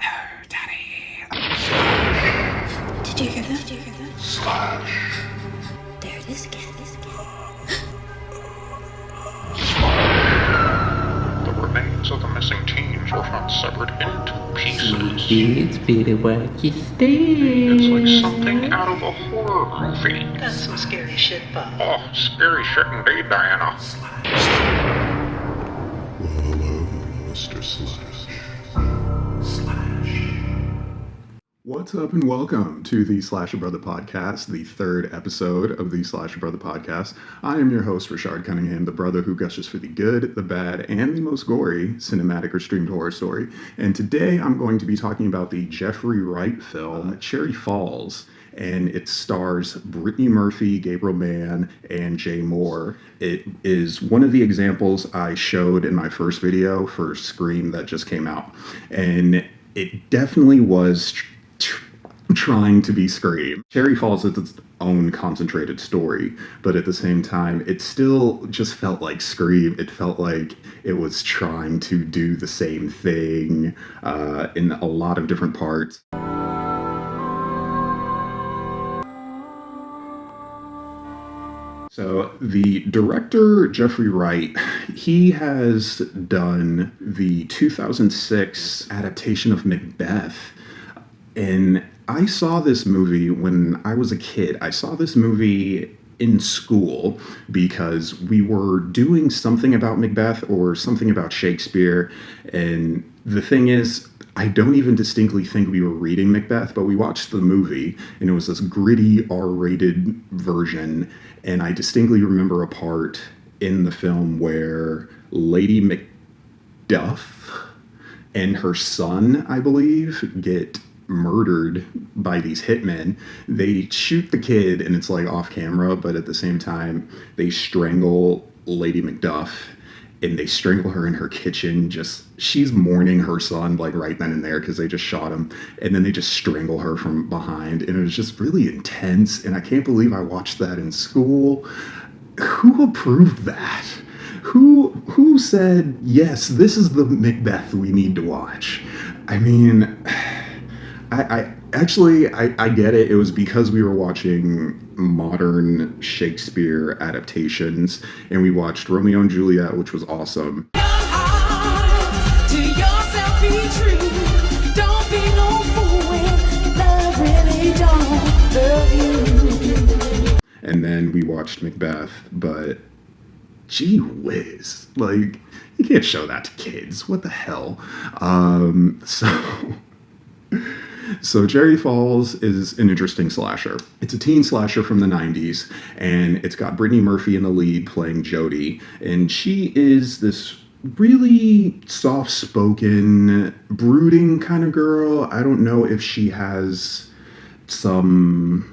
Oh, Daddy. Did you hear that? Slash. There it is again. The remains of the missing teens were found severed into pieces. It's better what you think. It's like something out of a horror movie. That's some scary shit, Bob. Oh, scary shit indeed, Diana. Well, hello, Mr. Slash. What's up and welcome to the Slasha Brotha podcast, the third episode of the Slasha Brotha podcast. I am your host, Rashard Cunningham, the brother who gushes for the good, the bad, and the most gory cinematic or streamed horror story. And today I'm going to be talking about the Jeffrey Wright film, Cherry Falls. And it stars Brittany Murphy, Gabriel Mann, and Jay Moore. It is one of the examples I showed in my first video for Scream that just came out. And it definitely was trying to be Scream. Cherry Falls is its own concentrated story, but at the same time, it still just felt like Scream. It felt like it was trying to do the same thing in a lot of different parts. So the director, Jeffrey Wright, he has done the 2006 adaptation of Macbeth. And I saw this movie when I was a kid. I saw this movie in school because we were doing something about Macbeth or something about Shakespeare. And the thing is, I don't even distinctly think we were reading Macbeth, but we watched the movie, and it was this gritty R-rated version. And I distinctly remember a part in the film where Lady Macduff and her son, I believe, get murdered by these hitmen. They shoot the kid and it's like off camera, but at the same time they strangle Lady Macduff, and they strangle her in her kitchen. She's mourning her son like right then and there because they just shot him, and then they just strangle her from behind, and it was just really intense. And I can't believe I watched that in school. Who approved that? Who said, yes, this is the Macbeth we need to watch? I mean, I actually get it. It was because we were watching modern Shakespeare adaptations, and we watched Romeo and Juliet, which was awesome. To yourself be true. Don't be no fool when love really don't love you. And then we watched Macbeth, but gee whiz, like, you can't show that to kids. What the hell? So Cherry Falls is an interesting slasher. It's a teen slasher from the 90s, and it's got Brittany Murphy in the lead playing Jodie, and she is this really soft-spoken, brooding kind of girl. I don't know if she has some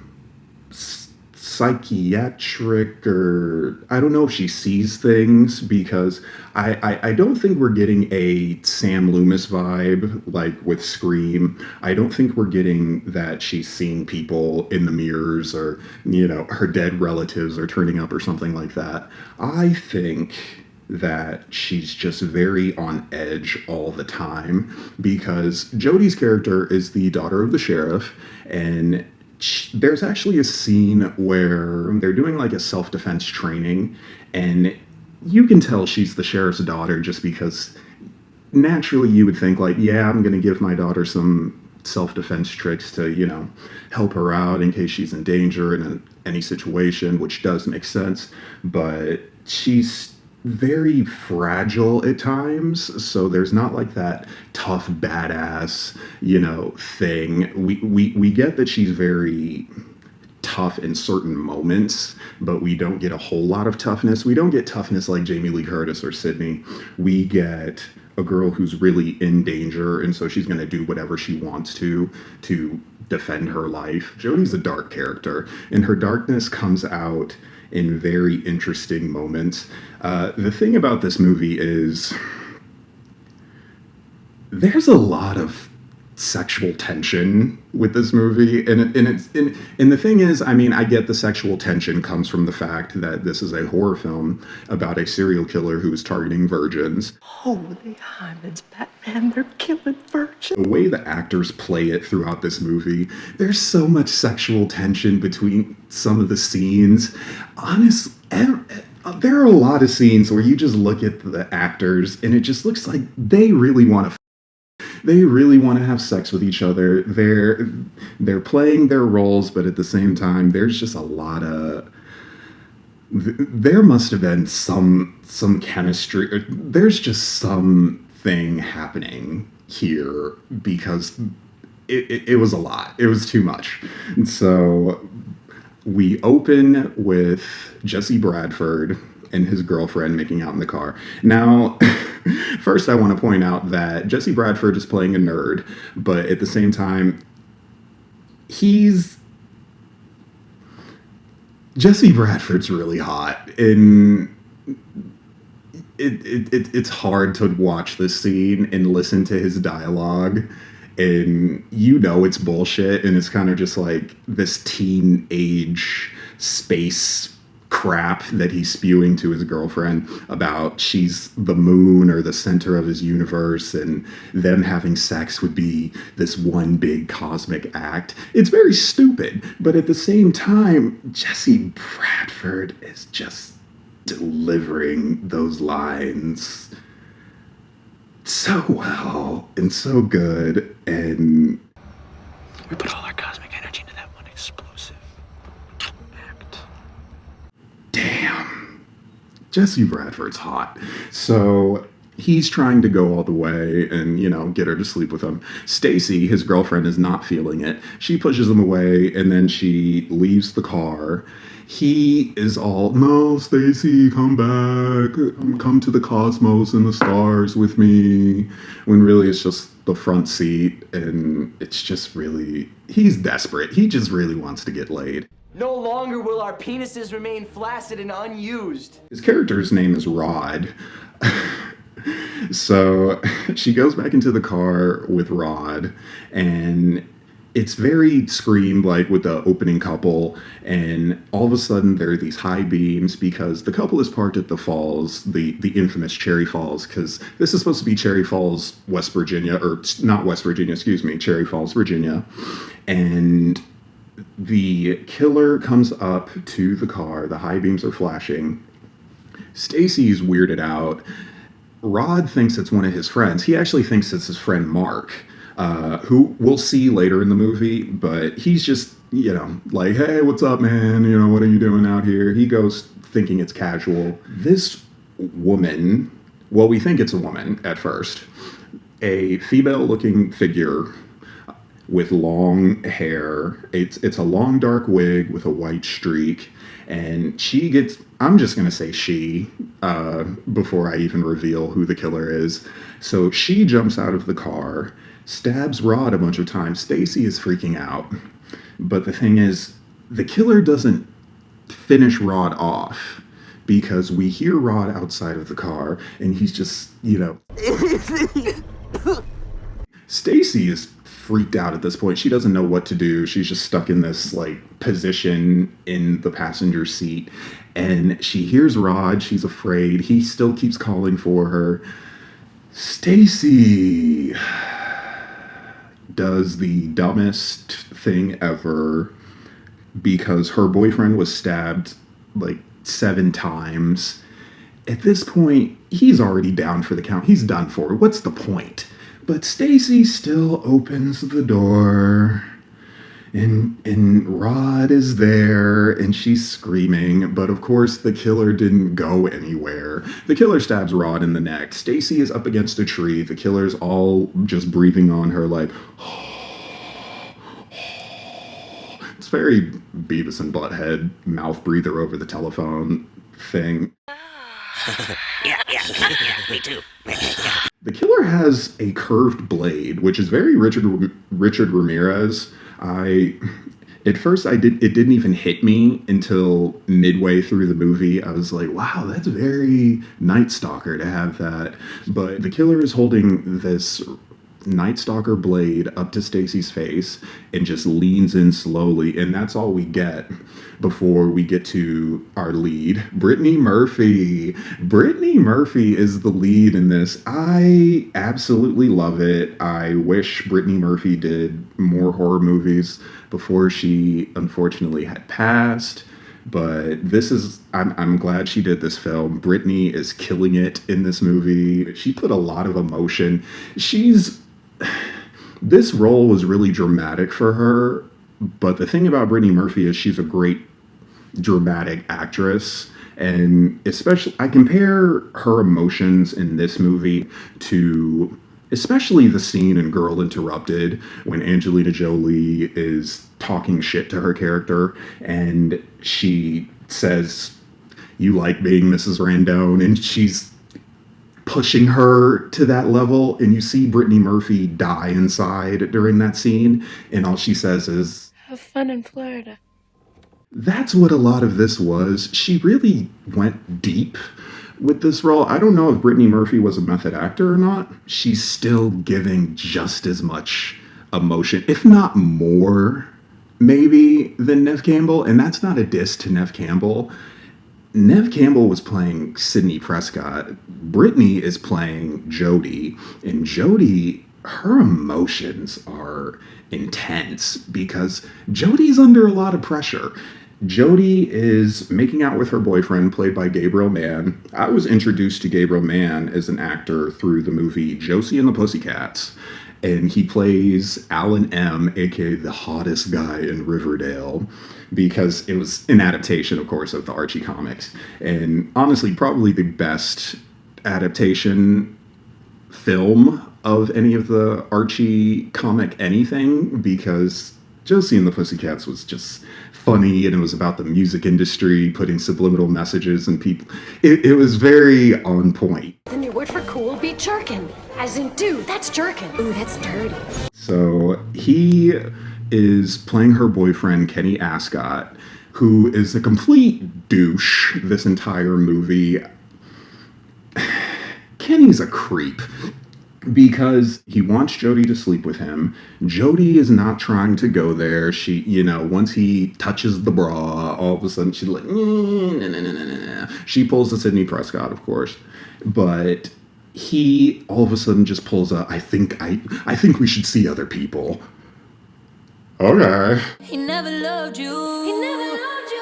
psychiatric, or I don't know if she sees things, because I don't think we're getting a Sam Loomis vibe like with Scream. I don't think we're getting that she's seeing people in the mirrors, or, you know, her dead relatives are turning up or something like that. I think that she's just very on edge all the time, because Jodie's character is the daughter of the sheriff, and there's actually a scene where they're doing like a self-defense training, and you can tell she's the sheriff's daughter just because naturally you would think like, yeah, I'm going to give my daughter some self-defense tricks to, you know, help her out in case she's in danger in any situation, which does make sense. But she's very fragile at times, so there's not like that tough badass, you know, thing. We get that she's very tough in certain moments, but we don't get a whole lot of toughness. We don't get toughness like Jamie Lee Curtis or Sydney. We get a girl who's really in danger, and so she's going to do whatever she wants to defend her life. Jodie's a dark character, and her darkness comes out in very interesting moments. The thing about this movie is there's a lot of sexual tension with this movie, and the thing is, I mean, I get the sexual tension comes from the fact that this is a horror film about a serial killer who is targeting virgins. Holy Heavens, Batman, they're killing virgins. The way the actors play it throughout this movie, there's so much sexual tension between some of the scenes. Honestly, there are a lot of scenes where you just look at the actors and it just looks like they really want to. They really want to have sex with each other. They're playing their roles, but at the same time, there's just a lot of. There must have been some chemistry. There's just something happening here because it was a lot. It was too much. And so we open with Jesse Bradford and his girlfriend making out in the car. Now, first I want to point out that Jesse Bradford is playing a nerd, but at the same time, Jesse Bradford's really hot, and it's hard to watch this scene and listen to his dialogue, and you know it's bullshit, and it's kind of just like this teenage space crap that he's spewing to his girlfriend about she's the moon or the center of his universe and them having sex would be this one big cosmic act. It's very stupid, but at the same time, Jesse Bradford is just delivering those lines so well and so good, and we put all our cosmic energy into that one explosive act. Damn, Jesse Bradford's hot. So he's trying to go all the way and, you know, get her to sleep with him. Stacy, his girlfriend, is not feeling it. She pushes him away and then she leaves the car. He is all, no, Stacy, come back. Come to the cosmos and the stars with me. When really it's just the front seat, and it's just really, he's desperate. He just really wants to get laid. No longer will our penises remain flaccid and unused. His character's name is Rod. So she goes back into the car with Rod, and it's very Scream-like with the opening couple, and all of a sudden there are these high beams because the couple is parked at the falls, the infamous Cherry Falls, because this is supposed to be Cherry Falls, West Virginia, or not West Virginia, excuse me, Cherry Falls, Virginia, and the killer comes up to the car. The high beams are flashing. Stacy's weirded out. Rod thinks it's one of his friends. He actually thinks it's his friend Mark, who we'll see later in the movie, but he's just, you know, like, hey, what's up, man? You know, what are you doing out here? He goes thinking it's casual. This woman, well, we think it's a woman at first, a female-looking figure with long hair. It's a long dark wig with a white streak, and she gets, I'm just gonna say she, before I even reveal who the killer is. So she jumps out of the car, stabs Rod a bunch of times. Stacy is freaking out, but the thing is, the killer doesn't finish Rod off, because we hear Rod outside of the car, and he's just, you know, Stacy is freaked out at this point. She doesn't know what to do. She's just stuck in this like position in the passenger seat, and she hears Rod. She's afraid. He still keeps calling for her. Stacy does the dumbest thing ever, because her boyfriend was stabbed like 7 times. At this point, he's already down for the count. He's done for. What's the point? But Stacy still opens the door, and Rod is there, and she's screaming, but of course the killer didn't go anywhere. The killer stabs Rod in the neck. Stacy is up against a tree. The killer's all just breathing on her like, it's very Beavis and Butthead mouth breather over the telephone thing. Yeah, me too. The killer has a curved blade, which is very Richard Ramirez. At first it didn't even hit me until midway through the movie. I was like, wow, that's very Night Stalker to have that. But the killer is holding this Night Stalker blade up to Stacy's face and just leans in slowly, and that's all we get before we get to our lead, Brittany Murphy. Brittany Murphy is the lead in this. I absolutely love it. I wish Brittany Murphy did more horror movies before she unfortunately had passed. But I'm glad she did this film. Brittany is killing it in this movie. She put a lot of emotion. This role was really dramatic for her. But the thing about Brittany Murphy is she's a great dramatic actress. And especially, I compare her emotions in this movie to especially the scene in Girl Interrupted when Angelina Jolie is talking shit to her character and she says, "You like being Mrs. Randone," and she's pushing her to that level, and you see Brittany Murphy die inside during that scene, and all she says is, "Have fun in Florida." That's what a lot of this was. She really went deep with this role. I don't know if Brittany Murphy was a method actor or not. She's still giving just as much emotion, if not more, maybe, than Neve Campbell. And that's not a diss to Neve Campbell. Neve Campbell was playing Sidney Prescott. Brittany is playing Jodie. And Jodie, her emotions are intense because Jodie's under a lot of pressure. Jodie is making out with her boyfriend, played by Gabriel Mann. I was introduced to Gabriel Mann as an actor through the movie Josie and the Pussycats, and he plays Alan M., aka the hottest guy in Riverdale, because it was an adaptation, of course, of the Archie comics. And honestly, probably the best adaptation film of any of the Archie comic anything, because Josie and the Pussycats was just funny, and it was about the music industry putting subliminal messages in people. It was very on point. The new word for cool be jerkin. As in, dude, that's jerkin. Ooh, that's dirty. So he is playing her boyfriend, Kenny Ascott, who is a complete douche this entire movie. Kenny's a creep because he wants Jodie to sleep with him. Jodie is not trying to go there. She, once he touches the bra, all of a sudden she's like, nah. She pulls the Sidney Prescott, of course. But he all of a sudden just pulls a, I think we should see other people. Okay. He never loved you. He never loved you.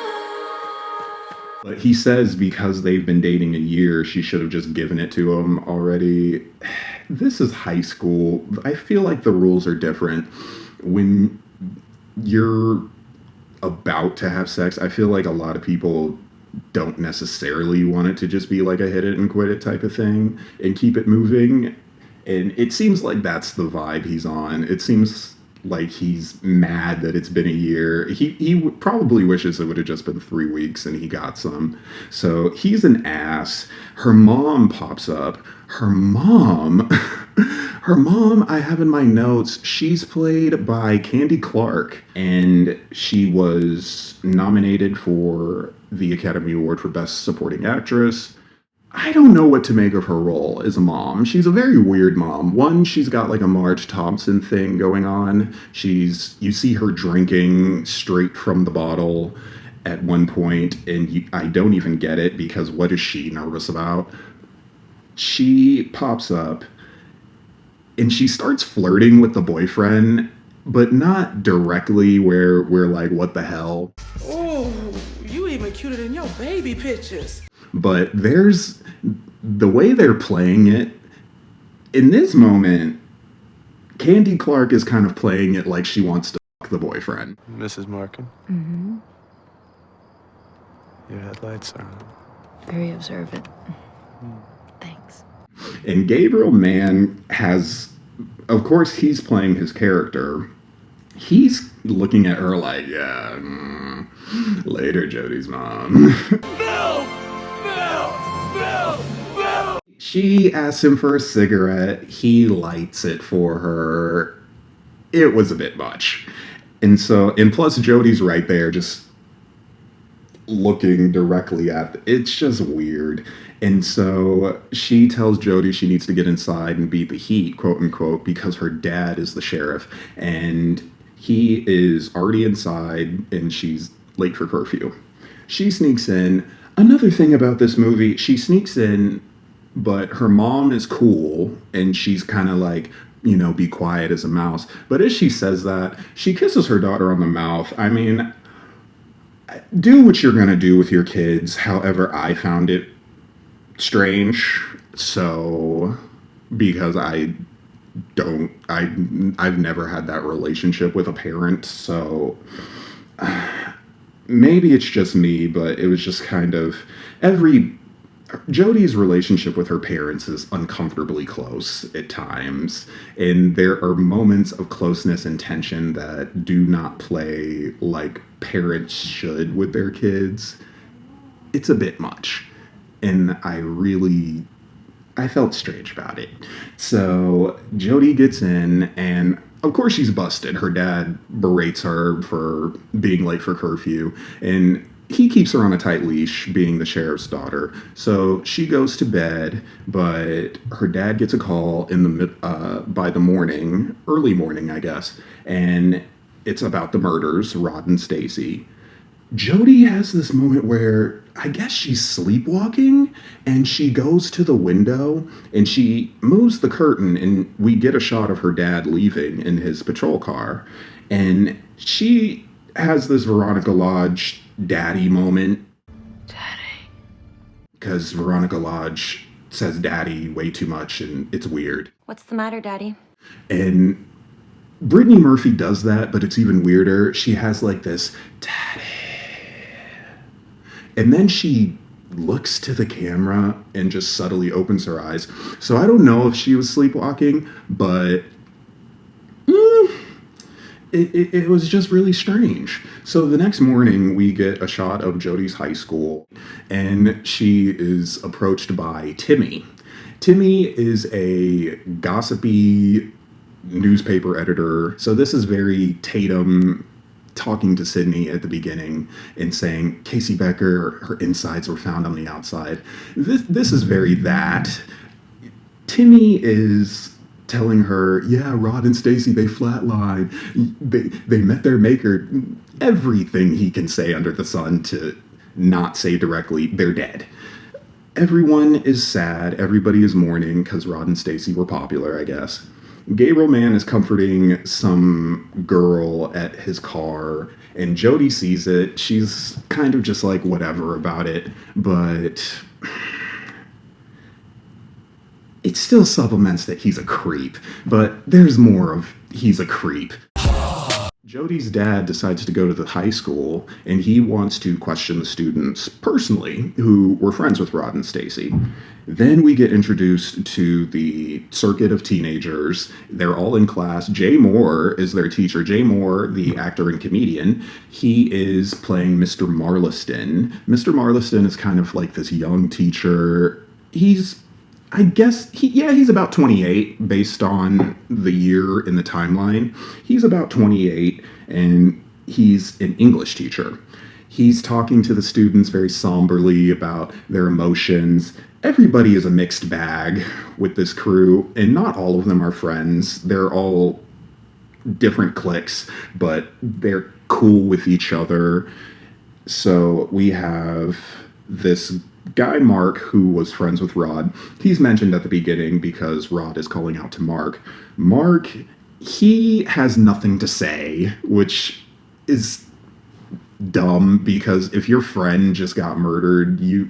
But he says because they've been dating a year, she should have just given it to him already. This is high school. I feel like the rules are different. When you're about to have sex, I feel like a lot of people don't necessarily want it to just be like a hit it and quit it type of thing and keep it moving. And it seems like that's the vibe he's on. It seems like he's mad that it's been a year. He probably wishes it would have just been 3 weeks and he got some. So he's an ass. Her mom pops up. Her mom, I have in my notes, she's played by Candy Clark, and she was nominated for the Academy Award for Best Supporting Actress. I don't know what to make of her role as a mom. She's a very weird mom. One, she's got like a Marge Thompson thing going on. You see her drinking straight from the bottle at one point, and I don't even get it because what is she nervous about? She pops up and she starts flirting with the boyfriend, but not directly where we're like, what the hell? Oh, you even cuter than your baby pictures. But there's the way they're playing it. In this moment, Candy Clark is kind of playing it like she wants to fuck the boyfriend. Mrs. Markin? Mm-hmm. Your headlights are on. Very observant. Thanks. And Gabriel Mann has, of course, he's playing his character. He's looking at her like, yeah, later, Jodie's mom. Bill! She asks him for a cigarette. He lights it for her. It was a bit much. And plus Jodie's right there just looking directly at it. It's just weird. And so she tells Jody she needs to get inside and beat the heat, quote unquote, because her dad is the sheriff. And he is already inside and she's late for curfew. She sneaks in. Another thing about this movie, she sneaks in, but her mom is cool and she's kind of like, you know, be quiet as a mouse. But as she says that, she kisses her daughter on the mouth. I mean, do what you're going to do with your kids. However, I found it strange. So, because I've never had that relationship with a parent. So, maybe it's just me, but it was just kind of Jody's relationship with her parents is uncomfortably close at times, and there are moments of closeness and tension that do not play like parents should with their kids. It's a bit much, and I felt strange about it. So Jody gets in, and of course she's busted. Her dad berates her for being late for curfew, and he keeps her on a tight leash, being the sheriff's daughter. So she goes to bed, but her dad gets a call by the morning, early morning, I guess, and it's about the murders, Rod and Stacy. Jody has this moment where I guess she's sleepwalking, and she goes to the window and she moves the curtain, and we get a shot of her dad leaving in his patrol car, and she has this Veronica Lodge daddy moment. Daddy. Because Veronica Lodge says daddy way too much, and it's weird. What's the matter, Daddy? And Brittany Murphy does that, but it's even weirder. She has like this daddy. And then she looks to the camera and just subtly opens her eyes. So I don't know if she was sleepwalking, but it was just really strange. So the next morning, we get a shot of Jody's high school, and she is approached by Timmy. Timmy is a gossipy newspaper editor. So this is very Tatum talking to Sydney at the beginning and saying, Casey Becker, her insides were found on the outside. This is very that. Timmy is telling her, yeah, Rod and Stacy, they flatlined. They met their maker. Everything he can say under the sun to not say directly, they're dead. Everyone is sad. Everybody is mourning because Rod and Stacy were popular, I guess. Gabriel Mann is comforting some girl at his car, and Jody sees it. She's kind of just like whatever about it, but it still supplements that he's a creep, but there's more of he's a creep. Jody's dad decides to go to the high school, and he wants to question the students personally who were friends with Rod and Stacy. Then we get introduced to the circuit of teenagers. They're all in class. Jay Moore is their teacher. Jay Moore, the actor and comedian, he is playing Mr. Marliston. Mr. Marliston is kind of like this young teacher. He's about 28 based on the year in the timeline. He's about 28, and he's an English teacher. He's talking to the students very somberly about their emotions. Everybody is a mixed bag with this crew, and not all of them are friends. They're all different cliques, but they're cool with each other. So we have this guy, Mark, who was friends with Rod. He's mentioned at the beginning because Rod is calling out to Mark. Mark, he has nothing to say, which is dumb, because if your friend just got murdered, you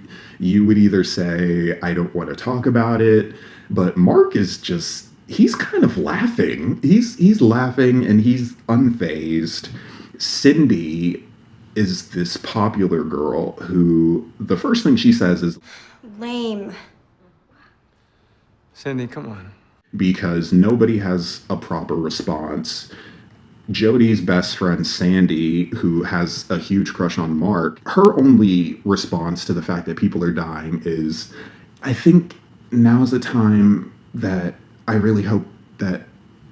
would either say, I don't want to talk about it, but Mark is just, he's kind of laughing. He's laughing and he's unfazed. Cindy is this popular girl who the first thing she says is Lame. Cindy, come on. Because nobody has a proper response. Jody's best friend, Sandy, who has a huge crush on Mark, her only response to the fact that people are dying is, I think now's the time that I really hope that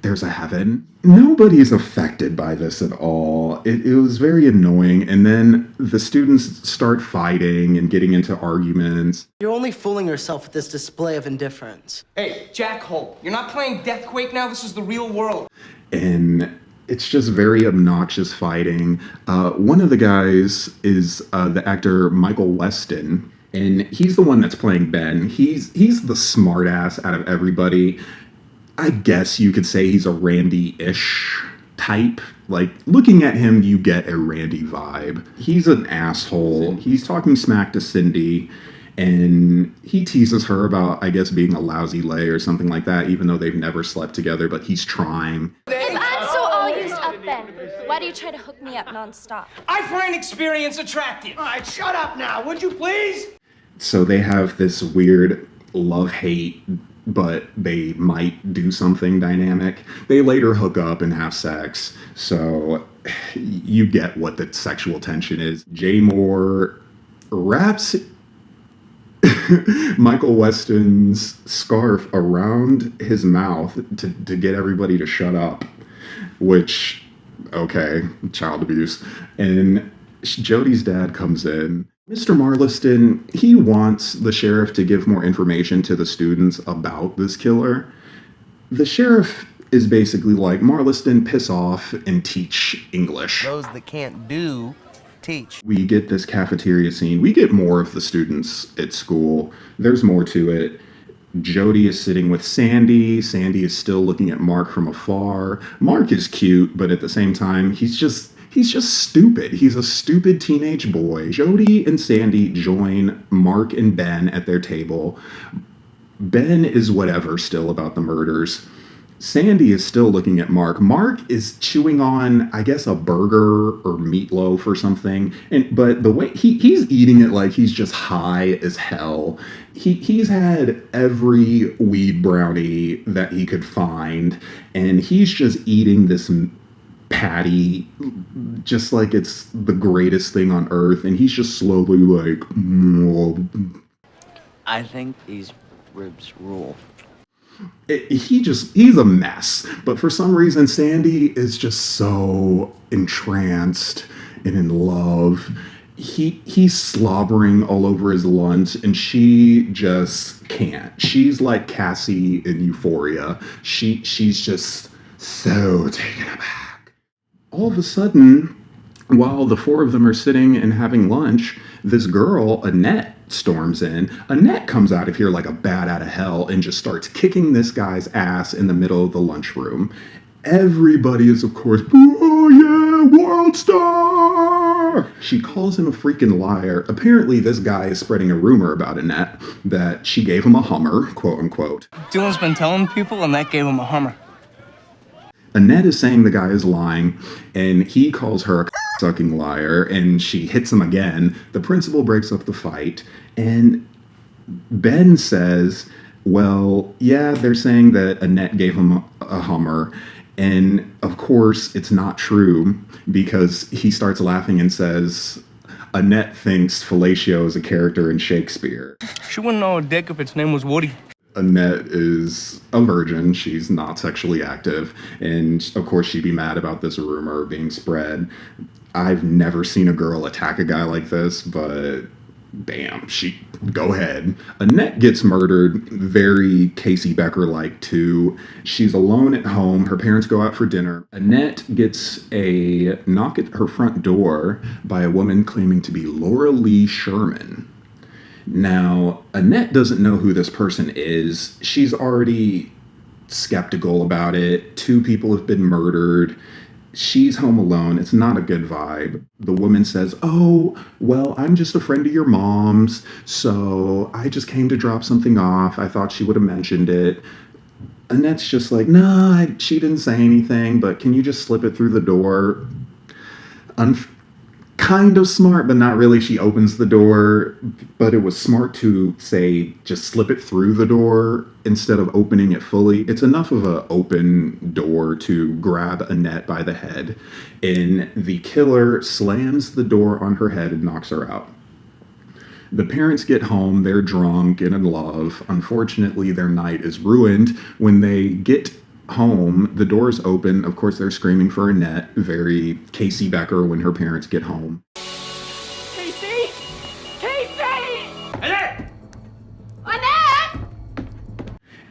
there's a heaven. Nobody's affected by this at all. It was very annoying. And then the students start fighting and getting into arguments. You're only fooling yourself with this display of indifference. Hey, Jack Holt, you're not playing Deathquake now. This is the real world. And it's just very obnoxious fighting. One of the guys is the actor Michael Weston, and he's the one that's playing Ben. He's the smartass out of everybody. I guess you could say he's a Randy-ish type. Like, looking at him, you get a Randy vibe. He's an asshole. He's talking smack to Cindy, and he teases her about, I guess, being a lousy lay or something like that, even though they've never slept together, but he's trying. If I'm so all used up, Ben, why do you try to hook me up nonstop? I find experience attractive. All right, shut up now, would you please? So they have this weird love-hate, but they might do something dynamic. They later hook up and have sex, so you get what the sexual tension is. Jay Moore wraps Michael Weston's scarf around his mouth to get everybody to shut up, which, okay, child abuse. And Jody's dad comes in. Mr. Marliston, he wants the sheriff to give more information to the students about this killer. The sheriff is basically like, Marliston, piss off and teach English. Those that can't do, teach. We get this cafeteria scene. We get more of the students at school. There's more to it. Jody is sitting with Sandy. Sandy is still looking at Mark from afar. Mark is cute, but at the same time, he's just stupid. He's a stupid teenage boy. Jody and Sandy join Mark and Ben at their table. Ben is whatever still about the murders. Sandy is still looking at Mark. Mark is chewing on, I guess, a burger or meatloaf or something. But the way he's eating it like he's just high as hell. He's had every weed brownie that he could find, and he's just eating this patty just like it's the greatest thing on earth, and he's just slowly like, I think these ribs rule. He's a mess. But for some reason, Sandy is just so entranced and in love. He's slobbering all over his lunch, and she just can't. She's like Cassie in Euphoria. She's just so taken aback. All of a sudden, while the four of them are sitting and having lunch, this girl, Annette, storms in. Annette comes out of here like a bat out of hell and just starts kicking this guy's ass in the middle of the lunchroom. Everybody is, of course, oh yeah, world star! She calls him a freaking liar. Apparently, this guy is spreading a rumor about Annette that she gave him a Hummer, quote unquote. Dylan's been telling people, and that gave him a Hummer. Annette is saying the guy is lying, and he calls her a sucking liar, and she hits him again. The principal breaks up the fight, and Ben says, well, yeah, they're saying that Annette gave him a Hummer, and of course it's not true, because he starts laughing and says, Annette thinks fellatio is a character in Shakespeare. She wouldn't know a dick if its name was Woody. Annette is a virgin. She's not sexually active. And of course she'd be mad about this rumor being spread. I've never seen a girl attack a guy like this, but damn, go ahead. Annette gets murdered, very Casey Becker-like too. She's alone at home. Her parents go out for dinner. Annette gets a knock at her front door by a woman claiming to be Laura Lee Sherman. Now, Annette doesn't know who this person is. She's already skeptical about it. 2 people have been murdered. She's home alone. It's not a good vibe. The woman says, oh, well, I'm just a friend of your mom's, so I just came to drop something off. I thought she would have mentioned it. Annette's just like, nah, she didn't say anything, but can you just slip it through the door? Kind of smart, but not really. She opens the door, but it was smart to say, just slip it through the door instead of opening it fully. It's enough of an open door to grab Annette by the head, and the killer slams the door on her head and knocks her out. The parents get home, they're drunk and in love. Unfortunately, their night is ruined when they get home, the doors open. Of course, they're screaming for Annette, very Casey Becker when her parents get home. Casey! Casey! Annette! Annette!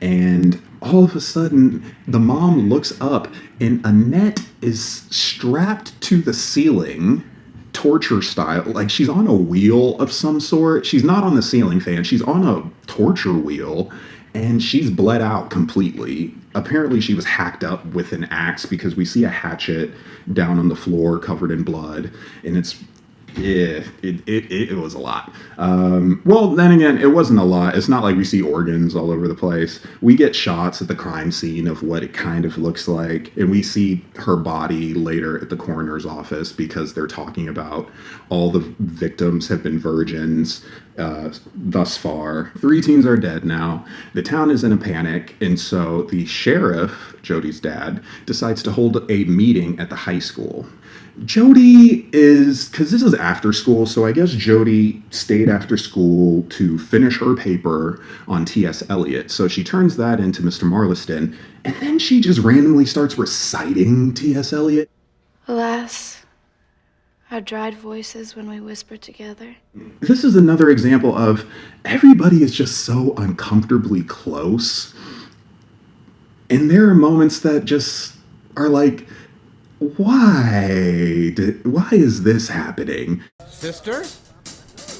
And all of a sudden, the mom looks up and Annette is strapped to the ceiling, torture style. Like she's on a wheel of some sort. She's not on the ceiling fan. She's on a torture wheel and she's bled out completely. Apparently she was hacked up with an axe because we see a hatchet down on the floor covered in blood. And it was a lot. Well, then again, it wasn't a lot. It's not like we see organs all over the place. We get shots at the crime scene of what it kind of looks like, and we see her body later at the coroner's office because they're talking about all the victims have been virgins thus far. 3 teens are dead now. The town is in a panic, and so the sheriff, Jody's dad, decides to hold a meeting at the high school. Jody is, because this is after school, so I guess Jody stayed after school to finish her paper on T.S. Eliot. So she turns that into Mr. Marliston, and then she just randomly starts reciting T.S. Eliot. Alas, our dried voices when we whisper together. This is another example of everybody is just so uncomfortably close. And there are moments that just are like, why is this happening? Sister?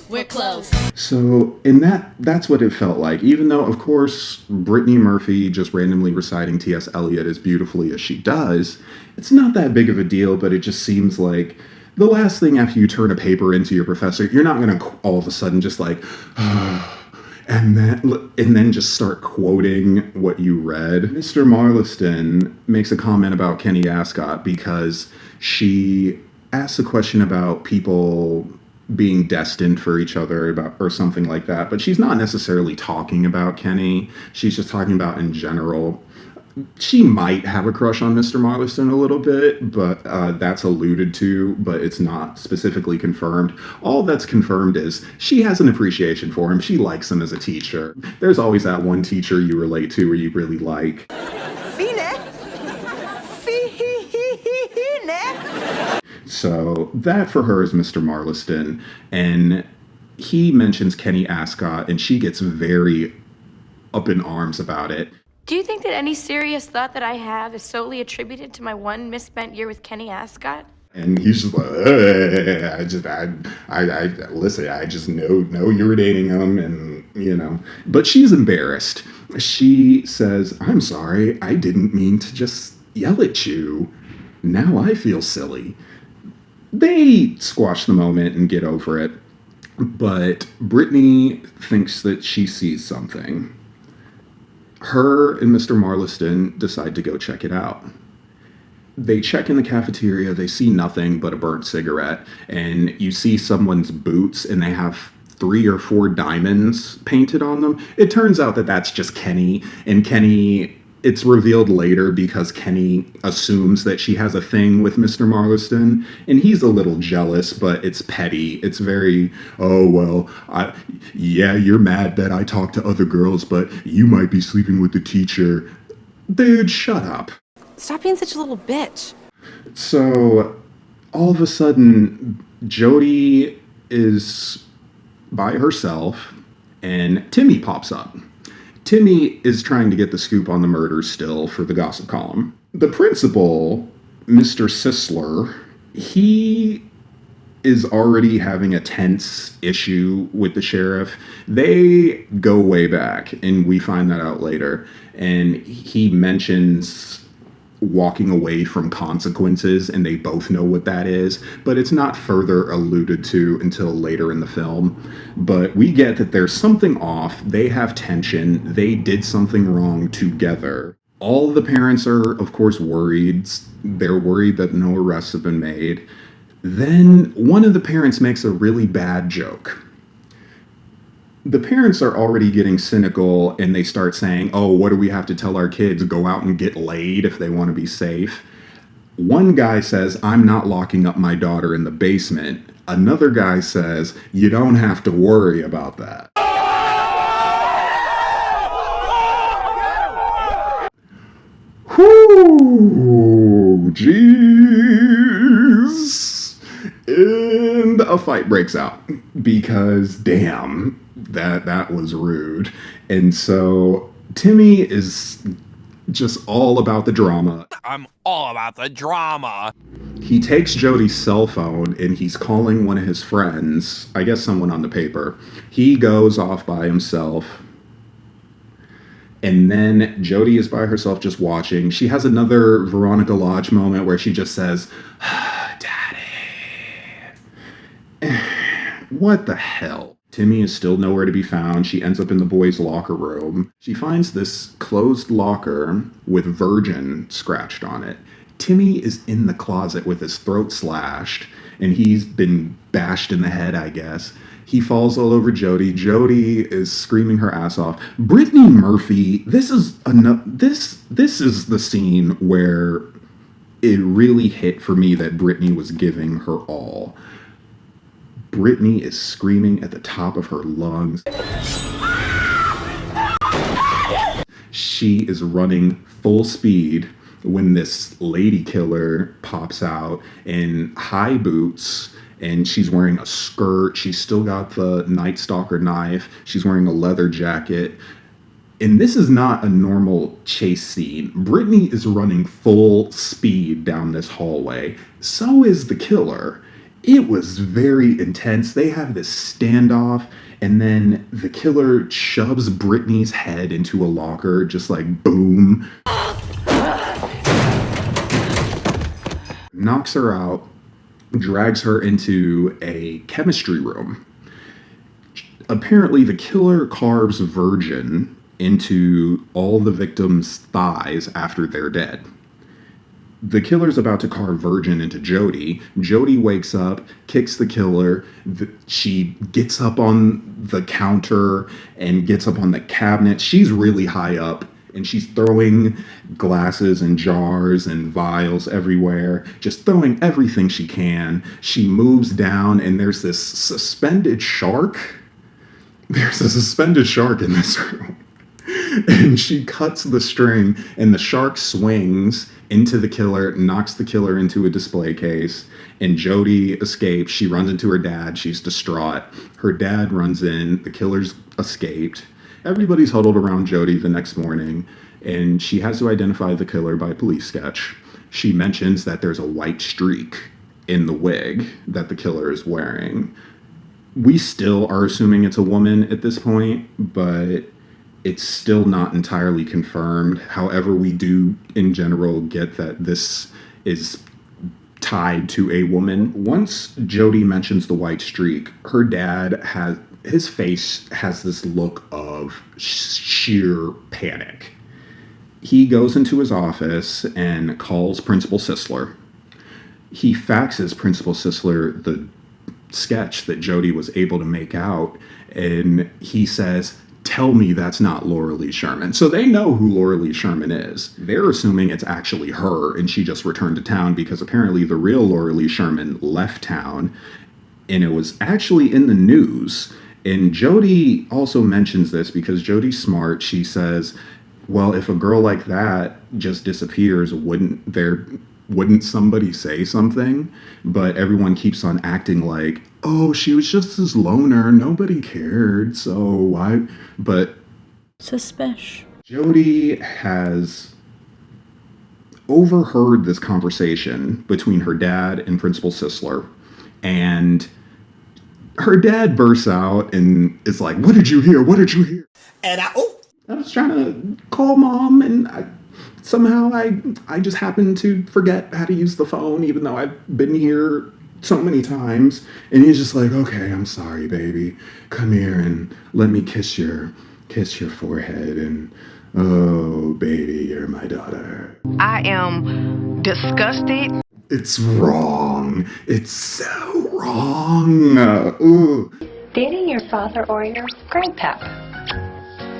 We're close. So, in that's what it felt like. Even though, of course, Brittany Murphy just randomly reciting T.S. Eliot as beautifully as she does, it's not that big of a deal, but it just seems like the last thing after you turn a paper into your professor, you're not going to all of a sudden just like, and then just start quoting what you read. Mr. Marliston makes a comment about Kenny Ascott because she asks a question about people being destined for each other or something like that, but she's not necessarily talking about Kenny. She's just talking about in general. She might have a crush on Mr. Marliston a little bit, but that's alluded to, but it's not specifically confirmed. All that's confirmed is she has an appreciation for him. She likes him as a teacher. There's always that one teacher you relate to or you really like. So that for her is Mr. Marliston, and he mentions Kenny Ascott, and she gets very up in arms about it. Do you think that any serious thought that I have is solely attributed to my one misspent year with Kenny Ascott? And he's just like, I just know you're dating him, and you know. But she's embarrassed. She says, I'm sorry, I didn't mean to just yell at you. Now I feel silly. They squash the moment and get over it. But Brittany thinks that she sees something. Her and Mr. Marliston decide to go check it out. They check in the cafeteria, they see nothing but a burnt cigarette, and you see someone's boots and they have 3 or 4 diamonds painted on them. It turns out that that's just Kenny, and Kenny, it's revealed later because Kenny assumes that she has a thing with Mr. Marliston, and he's a little jealous, but it's petty. It's very, oh, well, yeah, you're mad that I talk to other girls, but you might be sleeping with the teacher. Dude, shut up. Stop being such a little bitch. So, all of a sudden, Jody is by herself, and Timmy pops up. Timmy is trying to get the scoop on the murders still for the gossip column. The principal, Mr. Sisler, he is already having a tense issue with the sheriff. They go way back, and we find that out later. And he mentions walking away from consequences, and they both know what that is, but it's not further alluded to until later in the film. But we get that there's something off, they have tension, they did something wrong together. All the parents are, of course, worried. They're worried that no arrests have been made. Then one of the parents makes a really bad joke. The parents are already getting cynical, and they start saying, oh, what do we have to tell our kids? Go out and get laid if they want to be safe. One guy says, I'm not locking up my daughter in the basement. Another guy says, you don't have to worry about that. Whew! jeez. And a fight breaks out because, damn, that was rude. And so Timmy is just all about the drama. I'm all about the drama. He takes Jody's cell phone and he's calling one of his friends, I guess someone on the paper. He goes off by himself. And then Jody is by herself just watching. She has another Veronica Lodge moment where she just says, Daddy. What the hell? Timmy is still nowhere to be found. She ends up in the boys' locker room. She finds this closed locker with Virgin scratched on it. Timmy is in the closet with his throat slashed, and he's been bashed in the head, I guess. He falls all over Jody. Jody is screaming her ass off. Brittany Murphy, this is the scene where it really hit for me that Brittany was giving her all. Brittany is screaming at the top of her lungs. She is running full speed when this lady killer pops out in high boots, and she's wearing a skirt. She's still got the Night Stalker knife. She's wearing a leather jacket. And this is not a normal chase scene. Brittany is running full speed down this hallway. So is the killer. It was very intense. They have this standoff, and then the killer shoves Brittany's head into a locker, just like boom. Knocks her out, drags her into a chemistry room. Apparently, the killer carves Virgin into all the victims' thighs after they're dead. The killer's about to carve Virgin into Jody. Jody wakes up, kicks the killer. She gets up on the counter and gets up on the cabinet. She's really high up, and she's throwing glasses and jars and vials everywhere, just throwing everything she can. She moves down, and there's this suspended shark. There's a suspended shark in this room. And she cuts the string, and the shark swings into the killer, knocks the killer into a display case, and Jody escapes. She runs into her dad. She's distraught. Her dad runs in. The killer's escaped. Everybody's huddled around Jody the next morning, and she has to identify the killer by police sketch. She mentions that there's a white streak in the wig that the killer is wearing. We still are assuming it's a woman at this point, but it's still not entirely confirmed. However, we do in general get that this is tied to a woman. Once Jody mentions the white streak, her dad his face has this look of sheer panic. He goes into his office and calls Principal Sisler. He faxes Principal Sisler the sketch that Jody was able to make out, and he says, "Tell me that's not Laura Lee Sherman." So they know who Laura Lee Sherman is. They're assuming it's actually her, and she just returned to town because apparently the real Laura Lee Sherman left town, and it was actually in the news. And Jody also mentions this because Jody's smart. She says, well, if a girl like that just disappears, wouldn't somebody say something? But everyone keeps on acting like, oh, she was just this loner. Nobody cared. So why? But Suspicious. Jody has overheard this conversation between her dad and Principal Sisler. And her dad bursts out and is like, what did you hear? What did you hear? And I was trying to call mom, and somehow I just happened to forget how to use the phone, even though I've been here so many times. And he's just like, okay, I'm sorry, baby. Come here and let me kiss your forehead. And oh, baby, you're my daughter. I am disgusted. It's wrong. It's so wrong. Ooh. Dating your father or your grandpap.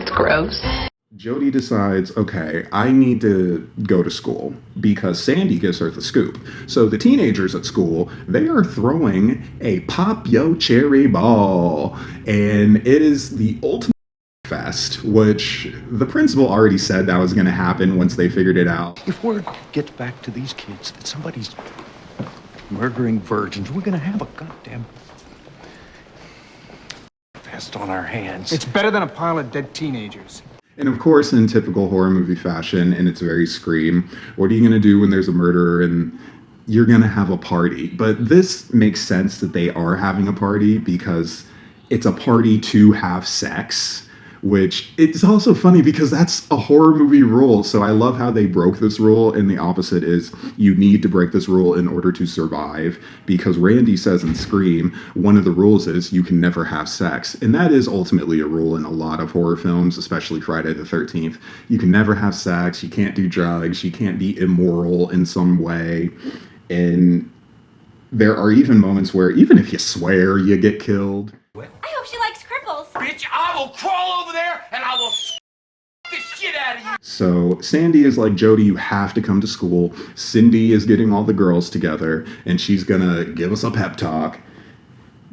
It's gross. Jody decides, okay, I need to go to school because Sandy gives her the scoop. So the teenagers at school, they are throwing a Pop Yo Cherry ball. And it is the ultimate fest, which the principal already said that was going to happen once they figured it out. If word gets back to these kids that somebody's murdering virgins, we're gonna have a goddamn fest on our hands. It's better than a pile of dead teenagers. And of course, in typical horror movie fashion, and it's very Scream, what are you going to do when there's a murderer and you're going to have a party? But this makes sense that they are having a party because it's a party to have sex, which it's also funny because that's a horror movie rule. So I love how they broke this rule, and the opposite is you need to break this rule in order to survive, because Randy says in Scream, one of the rules is you can never have sex. And that is ultimately a rule in a lot of horror films, especially Friday the 13th. You can never have sex, you can't do drugs, you can't be immoral in some way. And there are even moments where even if you swear, you get killed. I hope she likes cripples. Bitch, I will crawl over there and I will the shit out of you. So Sandy is like, Jody, you have to come to school. Cindy is getting all the girls together and she's gonna give us a pep talk.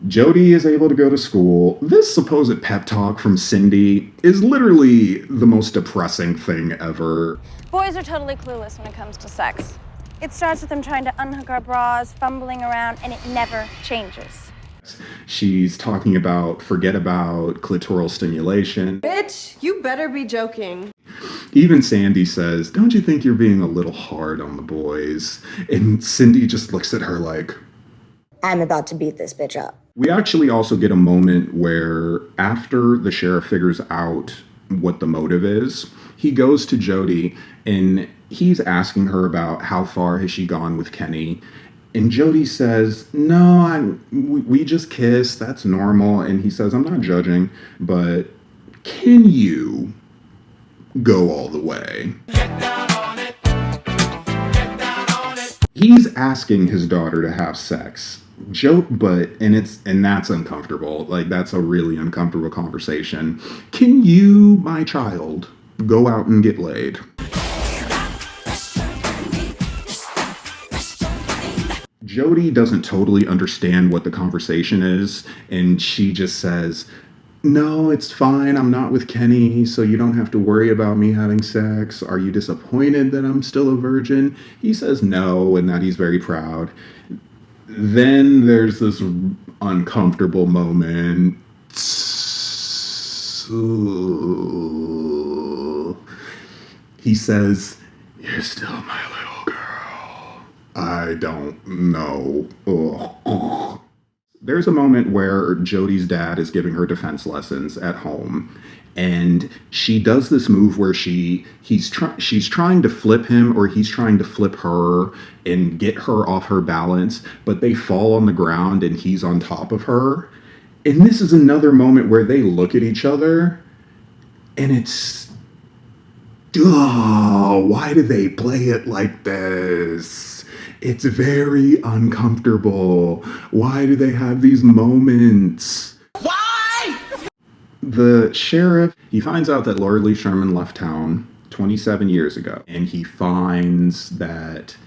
Jody is able to go to school. This supposed pep talk from Cindy is literally the most depressing thing ever. Boys are totally clueless when it comes to sex. It starts with them trying to unhook our bras, fumbling around, and it never changes. She's talking about forget about clitoral stimulation. Bitch, you better be joking. Even Sandy says, don't you think you're being a little hard on the boys? And Cindy just looks at her like, I'm about to beat this bitch up. We actually also get a moment where after the sheriff figures out what the motive is, he goes to Jody and he's asking her about how far has she gone with Kenny. And Jody says, no, we just kissed. That's normal. And he says, I'm not judging, but can you go all the way? Get down on it. Get down on it. He's asking his daughter to have sex. And that's uncomfortable. Like, that's a really uncomfortable conversation. Can you, my child, go out and get laid? Jody doesn't totally understand what the conversation is, and she just says, no, it's fine, I'm not with Kenny, so you don't have to worry about me having sex. Are you disappointed that I'm still a virgin? He says no, and that he's very proud. Then there's this uncomfortable moment. He says, you're still my little girl. I don't know. Ugh. There's a moment where Jody's dad is giving her defense lessons at home, and she does this move where she's trying to flip him, or he's trying to flip her and get her off her balance, but they fall on the ground and he's on top of her. And this is another moment where they look at each other and it's, why do they play it like this? It's very uncomfortable. Why do they have these moments? Why? The sheriff, he finds out that Laura Lee Sherman left town 27 years ago, and he finds that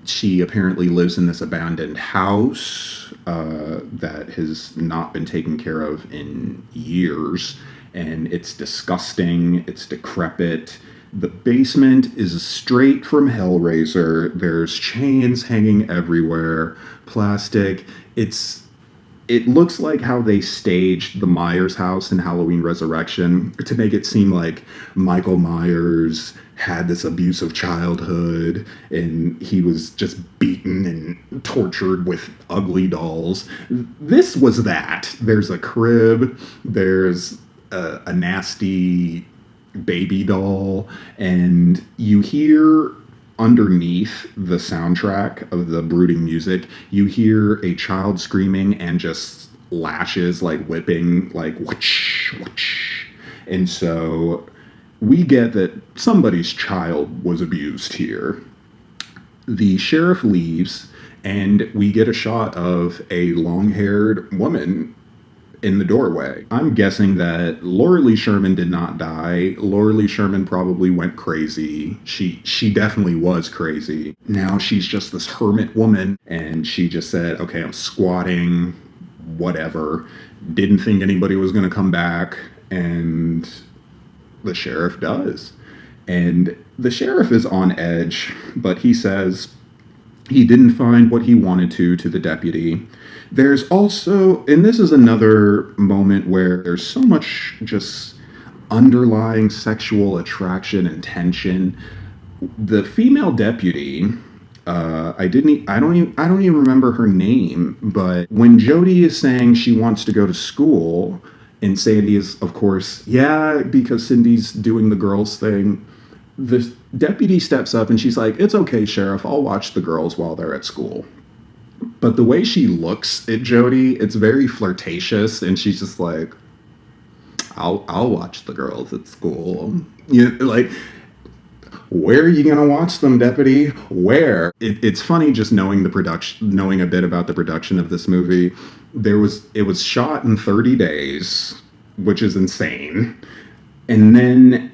she apparently lives in this abandoned house that has not been taken care of in years, and it's disgusting, it's decrepit. The basement is straight from Hellraiser. There's chains hanging everywhere, plastic. It looks like how they staged the Myers house in Halloween Resurrection to make it seem like Michael Myers had this abusive childhood and he was just beaten and tortured with ugly dolls. This was that. There's a crib, there's a nasty baby doll, and you hear underneath the soundtrack of the brooding music, you hear a child screaming and just lashes like whipping, like whoosh, whoosh. And so we get that somebody's child was abused here. The sheriff leaves and we get a shot of a long-haired woman in the doorway. I'm guessing that Laura Lee Sherman did not die. Laura Lee Sherman probably went crazy. She definitely was crazy. Now she's just this hermit woman, and she just said, okay, I'm squatting, whatever. Didn't think anybody was gonna come back, and the sheriff does. And the sheriff is on edge, but he says he didn't find what he wanted to the deputy. There's also, and this is another moment where there's so much just underlying sexual attraction and tension. The female deputy, I don't even remember her name, but when Jody is saying she wants to go to school, and Sandy is, of course, yeah, because Cindy's doing the girls thing, the deputy steps up and she's like, "It's okay, Sheriff, I'll watch the girls while they're at school." But the way she looks at Jody, it's very flirtatious, and she's just like, I'll watch the girls at school. You know, like, where are you gonna watch them, deputy? Where? It's funny just knowing the production, knowing a bit about the production of this movie. It was shot in 30 days, which is insane. And then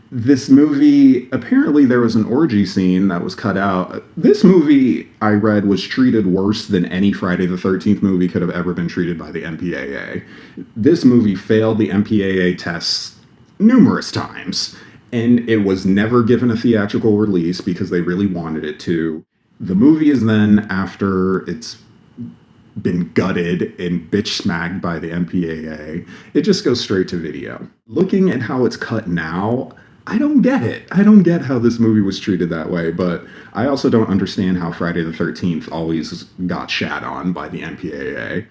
this movie, apparently there was an orgy scene that was cut out. This movie, I read, was treated worse than any Friday the 13th movie could have ever been treated by the MPAA. This movie failed the MPAA tests numerous times, and it was never given a theatrical release because they really wanted it to. The movie is then, after it's been gutted and bitch smacked by the MPAA, it just goes straight to video. Looking at how it's cut now, I don't get it. I don't get how this movie was treated that way, but I also don't understand how Friday the 13th always got shat on by the MPAA.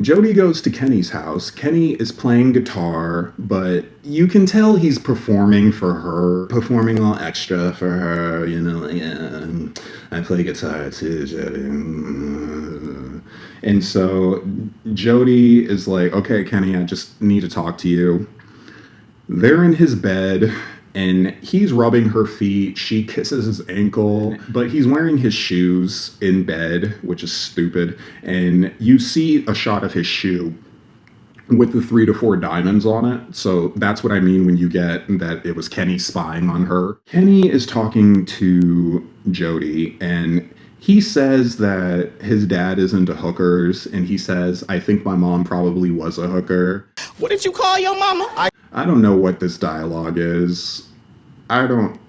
Jody goes to Kenny's house. Kenny is playing guitar, but you can tell he's performing for her, performing all extra for her, you know, like, I play guitar too, Jody. And so Jody is like, "Okay, Kenny, I just need to talk to you." They're in his bed, and he's rubbing her feet. She kisses his ankle, but he's wearing his shoes in bed, which is stupid. And you see a shot of his shoe with the 3 to 4 diamonds on it. So that's what I mean when you get that it was Kenny spying on her. Kenny is talking to Jody, and he says that his dad is into hookers, and he says, "I think my mom probably was a hooker." What did you call your mama? I don't know what this dialogue is. I don't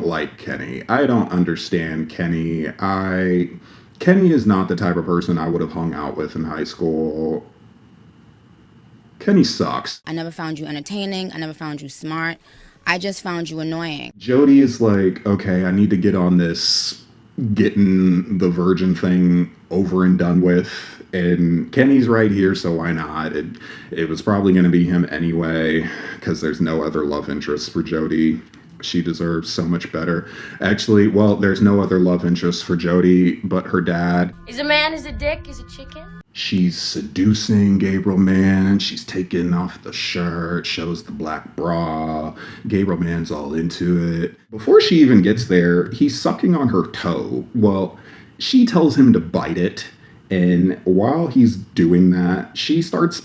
like Kenny. I don't understand Kenny. Kenny is not the type of person I would have hung out with in high school. Kenny sucks. I never found you entertaining. I never found you smart. I just found you annoying. Jody is like, "Okay, I need to get on this getting the virgin thing over and done with." And Kenny's right here, so why not? It was probably going to be him anyway, because there's no other love interest for Jody. She deserves so much better. Actually, well, there's no other love interest for Jody but her dad. Is a man, is a dick, is a chicken? She's seducing Gabriel Mann. She's taking off the shirt, shows the black bra. Gabriel Mann's all into it. Before she even gets there, he's sucking on her toe. Well, she tells him to bite it. And while he's doing that, she starts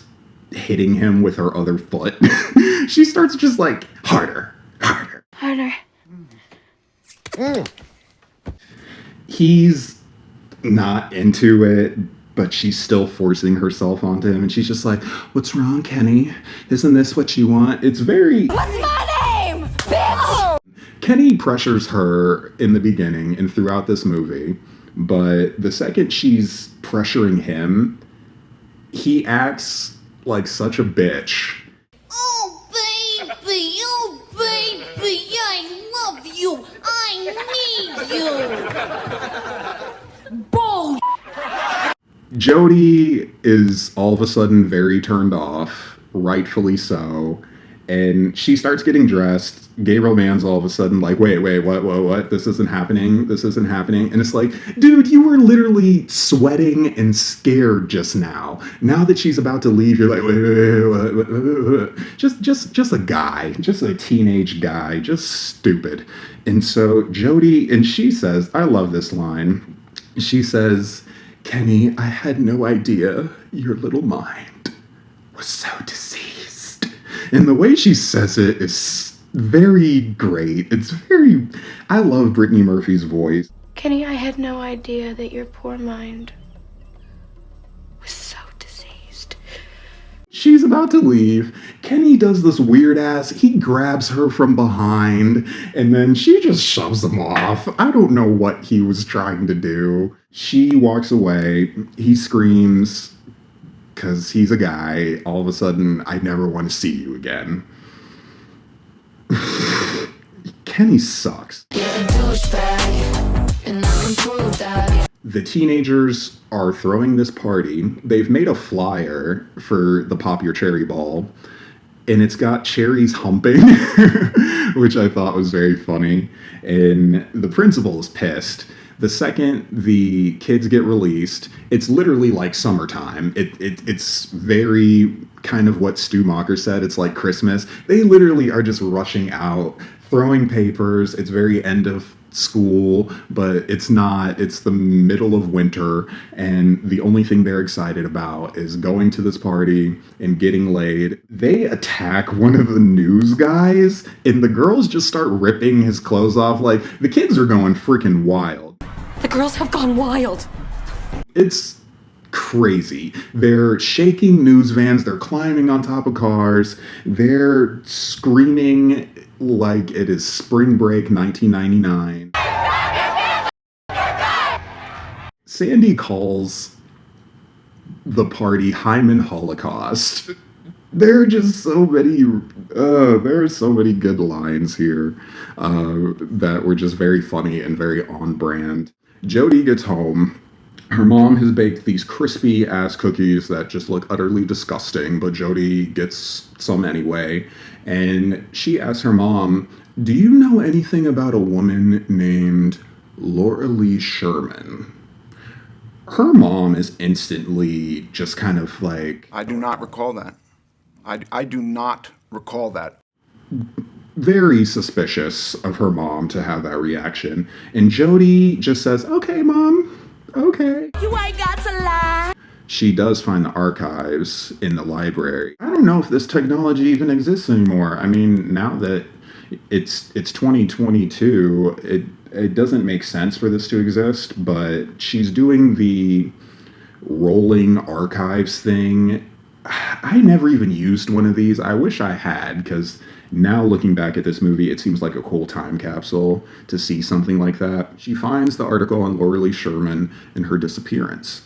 hitting him with her other foot. She starts just like, harder, harder. Harder. He's not into it, but she's still forcing herself onto him. And she's just like, "What's wrong, Kenny? Isn't this what you want?" It's very... What's my name, bitch? Kenny pressures her in the beginning and throughout this movie. But the second she's pressuring him, he acts like such a bitch. Oh, baby, I love you. I need you. Bull. Jody is all of a sudden very turned off, rightfully so. And she starts getting dressed. Gabriel Mann's all of a sudden like, wait, what? This isn't happening. And it's like, dude, you were literally sweating and scared just now. Now that she's about to leave, you're like, wait. Just a guy, just a teenage guy, just stupid. And so Jody, and she says, I love this line. She says, "Kenny, I had no idea your little mind was so deceived." And the way she says it is very great. I love Brittany Murphy's voice. Kenny, I had no idea that your poor mind was so diseased. She's about to leave. Kenny does this weird ass, he grabs her from behind, and then she just shoves him off. I don't know what he was trying to do. She walks away. He screams, because he's a guy. All of a sudden, I never want to see you again. Kenny sucks. The teenagers are throwing this party. They've made a flyer for the Pop Your Cherry Ball, and it's got cherries humping, which I thought was very funny. And the principal is pissed. The second the kids get released, it's literally like summertime. It's very kind of what Stu Macher said. It's like Christmas. They literally are just rushing out, throwing papers. It's very end of school, but it's not. It's the middle of winter, and the only thing they're excited about is going to this party and getting laid. They attack one of the news guys, and the girls just start ripping his clothes off. Like, the kids are going freaking wild. The girls have gone wild. It's crazy. They're shaking news vans, they're climbing on top of cars, they're screaming like it is spring break 1999. Sandy calls the party Hyman Holocaust. There are just so many, there are so many good lines here that were just very funny and very on brand. Jody gets home. Her mom has baked these crispy ass cookies that just look utterly disgusting, but Jody gets some anyway. And she asks her mom, "Do you know anything about a woman named Laura Lee Sherman?" Her mom is instantly just kind of like, I do not recall that. I do not recall that. Very suspicious of her mom to have that reaction. And Jody just says, "Okay, Mom, okay." You ain't got to lie. She does find the archives in the library. I don't know if this technology even exists anymore. I mean, now that it's 2022, it doesn't make sense for this to exist, but she's doing the rolling archives thing. I never even used one of these. I wish I had, because now looking back at this movie, it seems like a cool time capsule to see something like that. She finds the article on Laura Lee Sherman and her disappearance.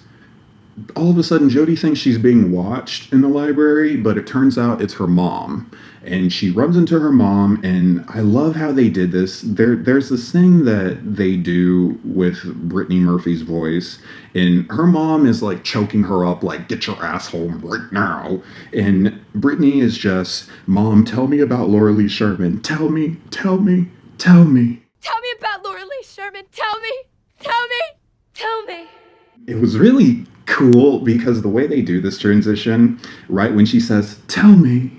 All of a sudden, Jody thinks she's being watched in the library, but it turns out it's her mom. And she runs into her mom, and I love how they did this. There's this thing that they do with Brittany Murphy's voice, and her mom is like choking her up, like, "Get your ass home right now." And Brittany is just, "Mom, tell me about Laura Lee Sherman. Tell me, tell me, tell me. Tell me about Laura Lee Sherman. Tell me, tell me, tell me." It was really cool because the way they do this transition, right when she says, "Tell me,"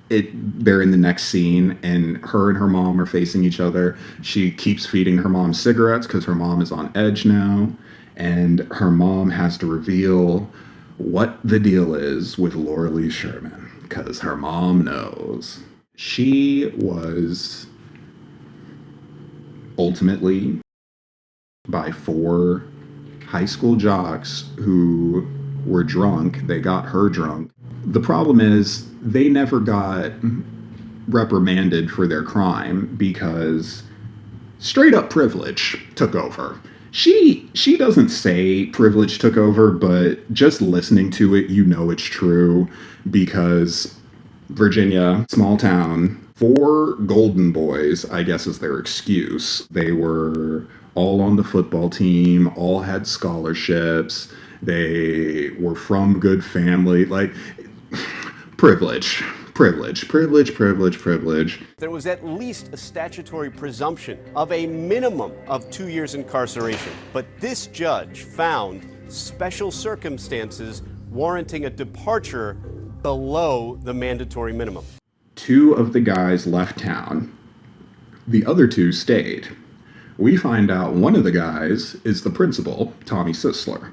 they're in the next scene, and her mom are facing each other. She keeps feeding her mom cigarettes because her mom is on edge now, and her mom has to reveal what the deal is with Laura Lee Sherman because her mom knows. She was ultimately by 4 high school jocks who were drunk. They got her drunk. The problem is they never got reprimanded for their crime because straight up privilege took over. She doesn't say privilege took over, but just listening to it, you know it's true, because Virginia, small town, 4 golden boys, I guess is their excuse. They were all on the football team, all had scholarships, they were from good family, like, privilege. There was at least a statutory presumption of a minimum of 2 years incarceration. But this judge found special circumstances warranting a departure below the mandatory minimum. 2 of the guys left town. The other 2 stayed. We find out one of the guys is the principal, Tommy Sisler.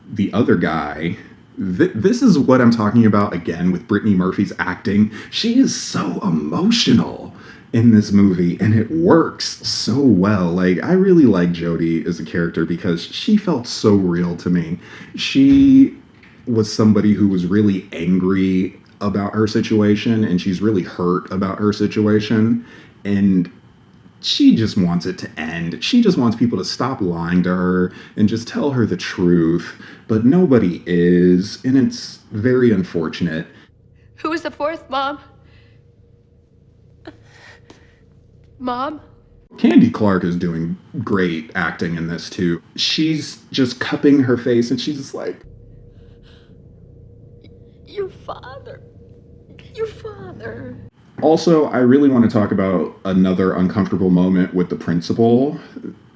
The other guy, this is what I'm talking about again with Brittany Murphy's acting. She is so emotional in this movie, and it works so well. Like, I really like Jody as a character because she felt so real to me. She was somebody who was really angry about her situation, and she's really hurt about her situation, and she just wants it to end. She just wants people to stop lying to her and just tell her the truth, but nobody is, and it's very unfortunate. Who was the fourth, Mom? Mom? Candy Clark is doing great acting in this too. She's just cupping her face and she's just like, Your father. Your father. Also, I really want to talk about another uncomfortable moment with the principal.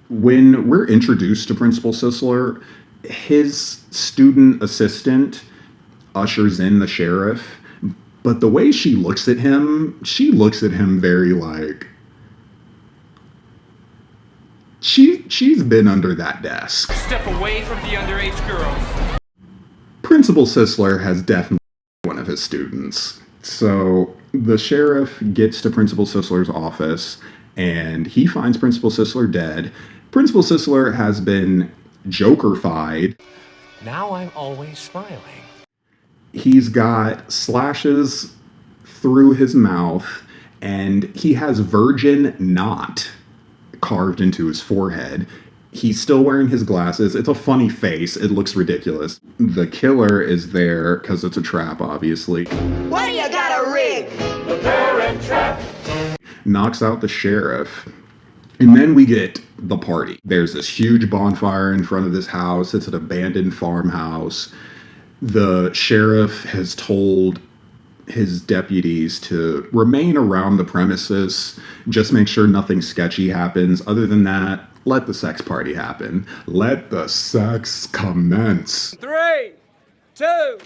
When we're introduced to Principal Sisler, his student assistant ushers in the sheriff, but the way she looks at him very like, she's been under that desk. Step away from the underage girls. Principal Sisler has definitely been one of his students. So the sheriff gets to Principal Sisler's office and he finds Principal Sisler dead. Principal Sisler has been Joker-fied. Now I'm always smiling. He's got slashes through his mouth and he has Virgin Knot carved into his forehead. He's still wearing his glasses. It's a funny face. It looks ridiculous. The killer is there because it's a trap, obviously. What do you got a rig? The parent trap. Knocks out the sheriff. And then we get the party. There's this huge bonfire in front of this house. It's an abandoned farmhouse. The sheriff has told his deputies to remain around the premises, just make sure nothing sketchy happens. Other than that, let the sex party happen. Let the sex commence. 3, 2,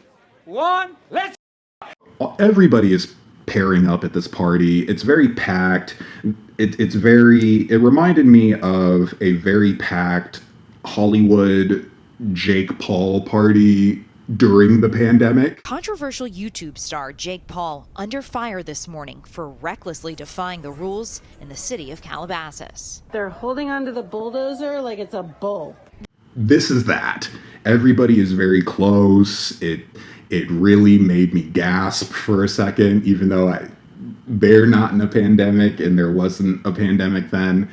1, let's. Everybody is pairing up at this party. It's very packed. It reminded me of a very packed Hollywood Jake Paul party during the pandemic. Controversial YouTube star Jake Paul under fire this morning for recklessly defying the rules in the city of Calabasas. They're holding onto the bulldozer like it's a bull. This is that. Everybody is very close. It really made me gasp for a second, even though they're not in a pandemic and there wasn't a pandemic then.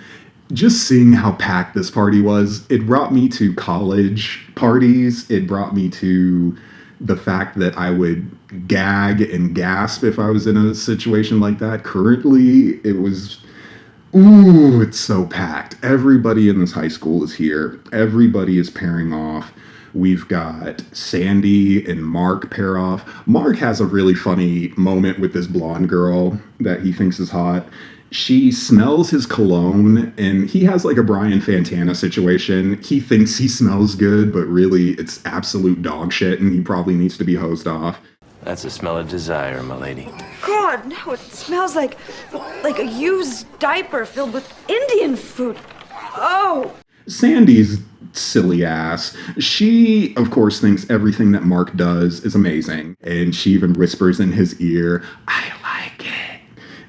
Just seeing how packed this party was, it brought me to college parties. It brought me to the fact that I would gag and gasp if I was in a situation like that. Currently, it was, ooh, it's so packed. Everybody in this high school is here. Everybody is pairing off. We've got Sandy and Mark pair off. Mark has a really funny moment with this blonde girl that he thinks is hot. She smells his cologne, and he has like a Brian Fantana situation. He thinks he smells good, but really it's absolute dog shit, and he probably needs to be hosed off. That's a smell of desire, my lady. God, no, it smells like a used diaper filled with Indian food. Oh! Sandy's silly ass. She, of course, thinks everything that Mark does is amazing, and she even whispers in his ear, I like it.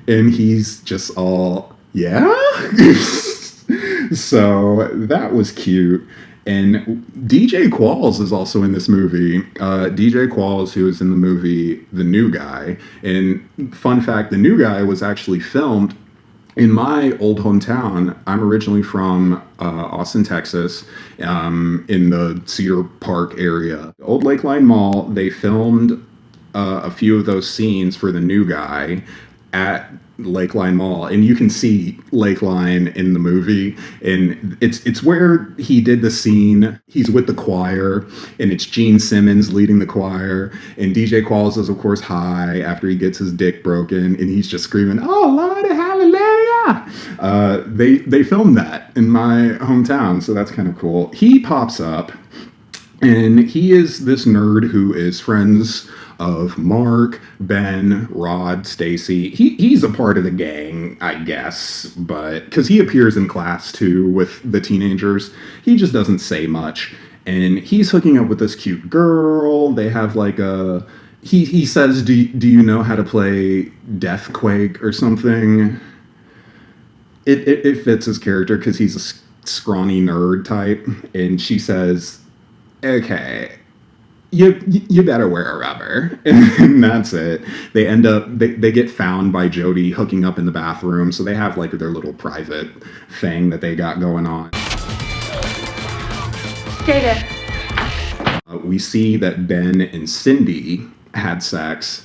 And he's just all, yeah? So that was cute. And DJ Qualls is also in this movie. DJ Qualls, who is in the movie The New Guy. And fun fact, The New Guy was actually filmed in my old hometown. I'm originally from Austin, Texas, in the Cedar Park area. Old Lakeline Mall, they filmed a few of those scenes for The New Guy at Lakeline Mall, and you can see Lakeline in the movie, and it's where he did the scene. He's with the choir, and it's Gene Simmons leading the choir, and DJ Qualls is of course high after he gets his dick broken, and he's just screaming, "Oh Lord, hallelujah!" They filmed that in my hometown, so that's kind of cool. He pops up, and he is this nerd who is friends of Mark, Ben, Rod, Stacy. He's a part of the gang, I guess, but because he appears in class too with the teenagers. He just doesn't say much, and he's hooking up with this cute girl. They have like a he says, do you know how to play Deathquake or something? It fits his character because he's a scrawny nerd type, and she says, okay, you better wear a rubber. And that's it. They end up, they get found by Jody hooking up in the bathroom. So they have like their little private thing that they got going on. Stay there. We see that Ben and Cindy had sex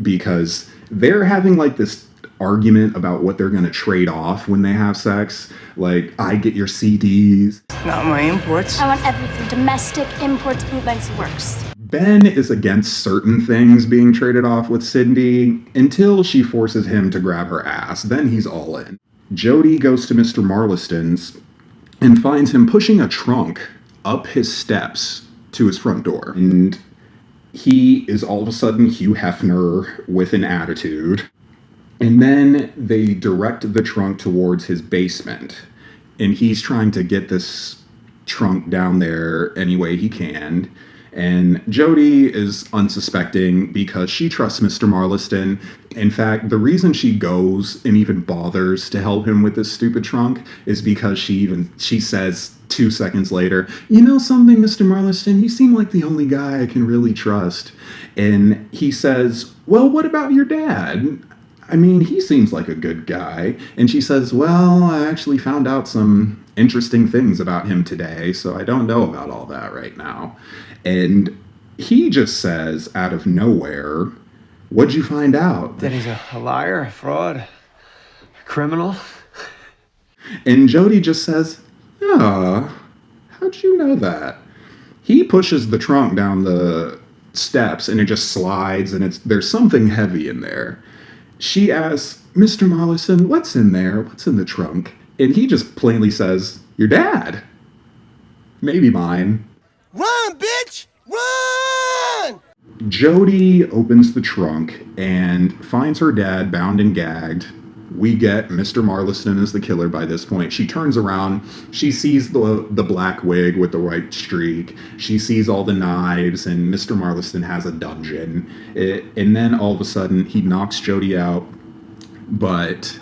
because they're having like this argument about what they're going to trade off when they have sex. Like, I get your CDs. Not my imports. I want everything. Domestic, imports, bootlegs, works. Ben is against certain things being traded off with Cindy until she forces him to grab her ass. Then he's all in. Jody goes to Mr. Marliston's and finds him pushing a trunk up his steps to his front door. And he is all of a sudden Hugh Hefner with an attitude. And then they direct the trunk towards his basement. And he's trying to get this trunk down there any way he can. And Jody is unsuspecting because she trusts Mr. Marliston. In fact, the reason she goes and even bothers to help him with this stupid trunk is because she says 2 seconds later, you know something, Mr. Marliston, you seem like the only guy I can really trust. And he says, well, what about your dad? I mean, he seems like a good guy. And she says, well, I actually found out some interesting things about him today, so I don't know about all that right now. And he just says out of nowhere, what'd you find out? That he's a liar, a fraud, a criminal. And Jody just says, how'd you know that? He pushes the trunk down the steps and it just slides and there's something heavy in there. She asks, Mr. Marliston, what's in there? What's in the trunk? And he just plainly says, your dad. Maybe mine. Run, bitch! Run! Jody opens the trunk and finds her dad bound and gagged. We get Mr. Marliston as the killer by this point. She turns around. She sees the black wig with the white streak. She sees all the knives, and Mr. Marliston has a dungeon. And then all of a sudden, he knocks Jody out. But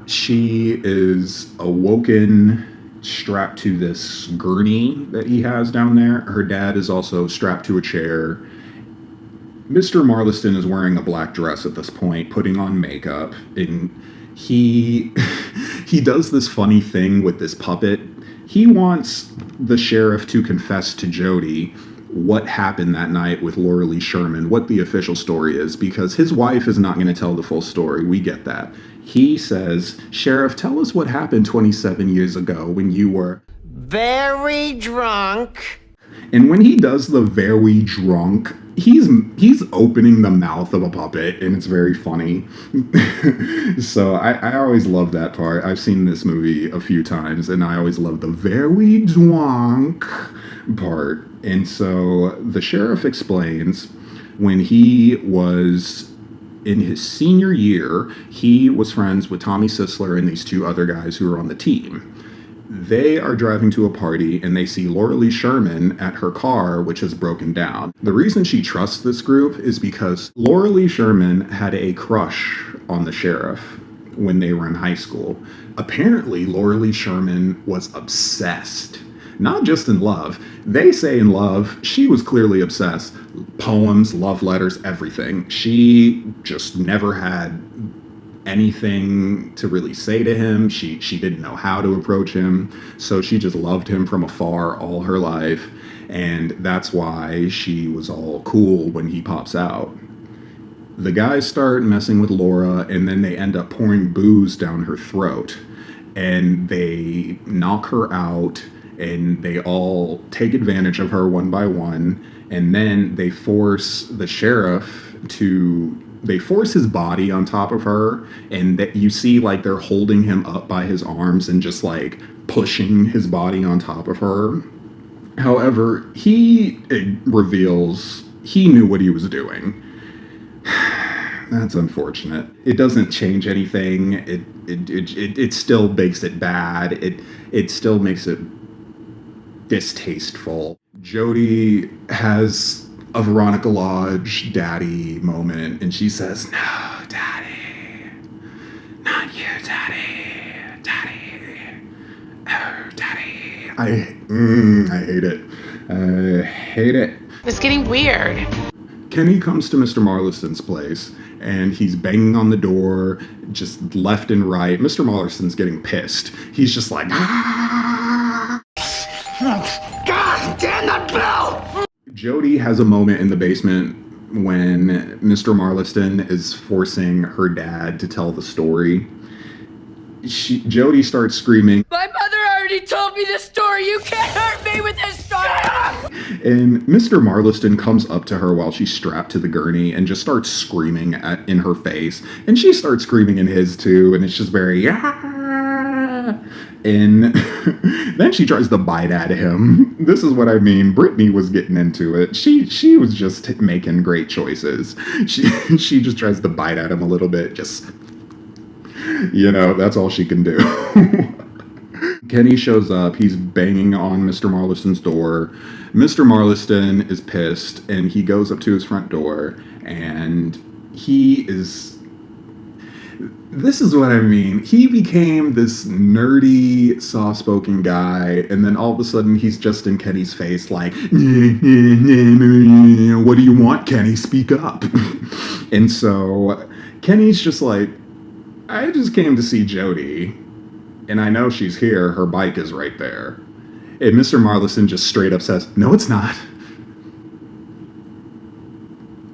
she is awoken, strapped to this gurney that he has down there. Her dad is also strapped to a chair. Mr. Marliston is wearing a black dress at this point, putting on makeup, and he does this funny thing with this puppet. He wants the sheriff to confess to Jody what happened that night with Laura Lee Sherman, what the official story is, because his wife is not going to tell the full story. We get that. He says, Sheriff, tell us what happened 27 years ago when you were very drunk. And when he does the very drunk, he's opening the mouth of a puppet, and it's very funny. So I always love that part. I've seen this movie a few times, and I always love the very drunk part. And so the sheriff explains when he was in his senior year, he was friends with Tommy Sisler and these two other guys who were on the team. They are driving to a party and they see Laura Lee Sherman at her car, which has broken down. The reason she trusts this group is because Laura Lee Sherman had a crush on the sheriff when they were in high school. Apparently, Laura Lee Sherman was obsessed. Not just in love. They say in love. She was clearly obsessed. Poems, love letters, everything. She just never had anything to really say to him. She didn't know how to approach him. So she just loved him from afar all her life. And that's why she was all cool when he pops out. The guys start messing with Laura, and then they end up pouring booze down her throat. And they knock her out, and they all take advantage of her one by one. And then they force the sheriff they force his body on top of her, and that you see like they're holding him up by his arms and just like pushing his body on top of her. However, he reveals he knew what he was doing. That's unfortunate. It doesn't change anything. It still makes it bad. It still makes it distasteful. Jody has a Veronica Lodge daddy moment, and she says, no, daddy, not you, daddy, daddy, oh, daddy. I hate it. I hate it. It's getting weird. Kenny comes to Mr. Marliston's place, and he's banging on the door, just left and right. Mr. Marliston's getting pissed. He's just like, ah! God damn that bell! Jody has a moment in the basement when Mr. Marliston is forcing her dad to tell the story. Jody starts screaming, My mother already told me this story. You can't hurt me with this story. and Mr. Marliston comes up to her while she's strapped to the gurney and just starts screaming in her face. And she starts screaming in his too, and it's just very, ah! And then she tries to bite at him. This is what I mean. Brittany was getting into it. She was just making great choices. She just tries to bite at him a little bit, just, that's all she can do. Kenny shows up. He's banging on Mr. Marliston's door. Mr. Marliston is pissed, and he goes up to his front door, and this is what I mean. He became this nerdy, soft-spoken guy, and then all of a sudden he's just in Kenny's face like, what do you want, Kenny? Speak up. And so Kenny's just like, I just came to see Jody, and I know she's here. Her bike is right there. And Mr. Marliston just straight up says, no, it's not.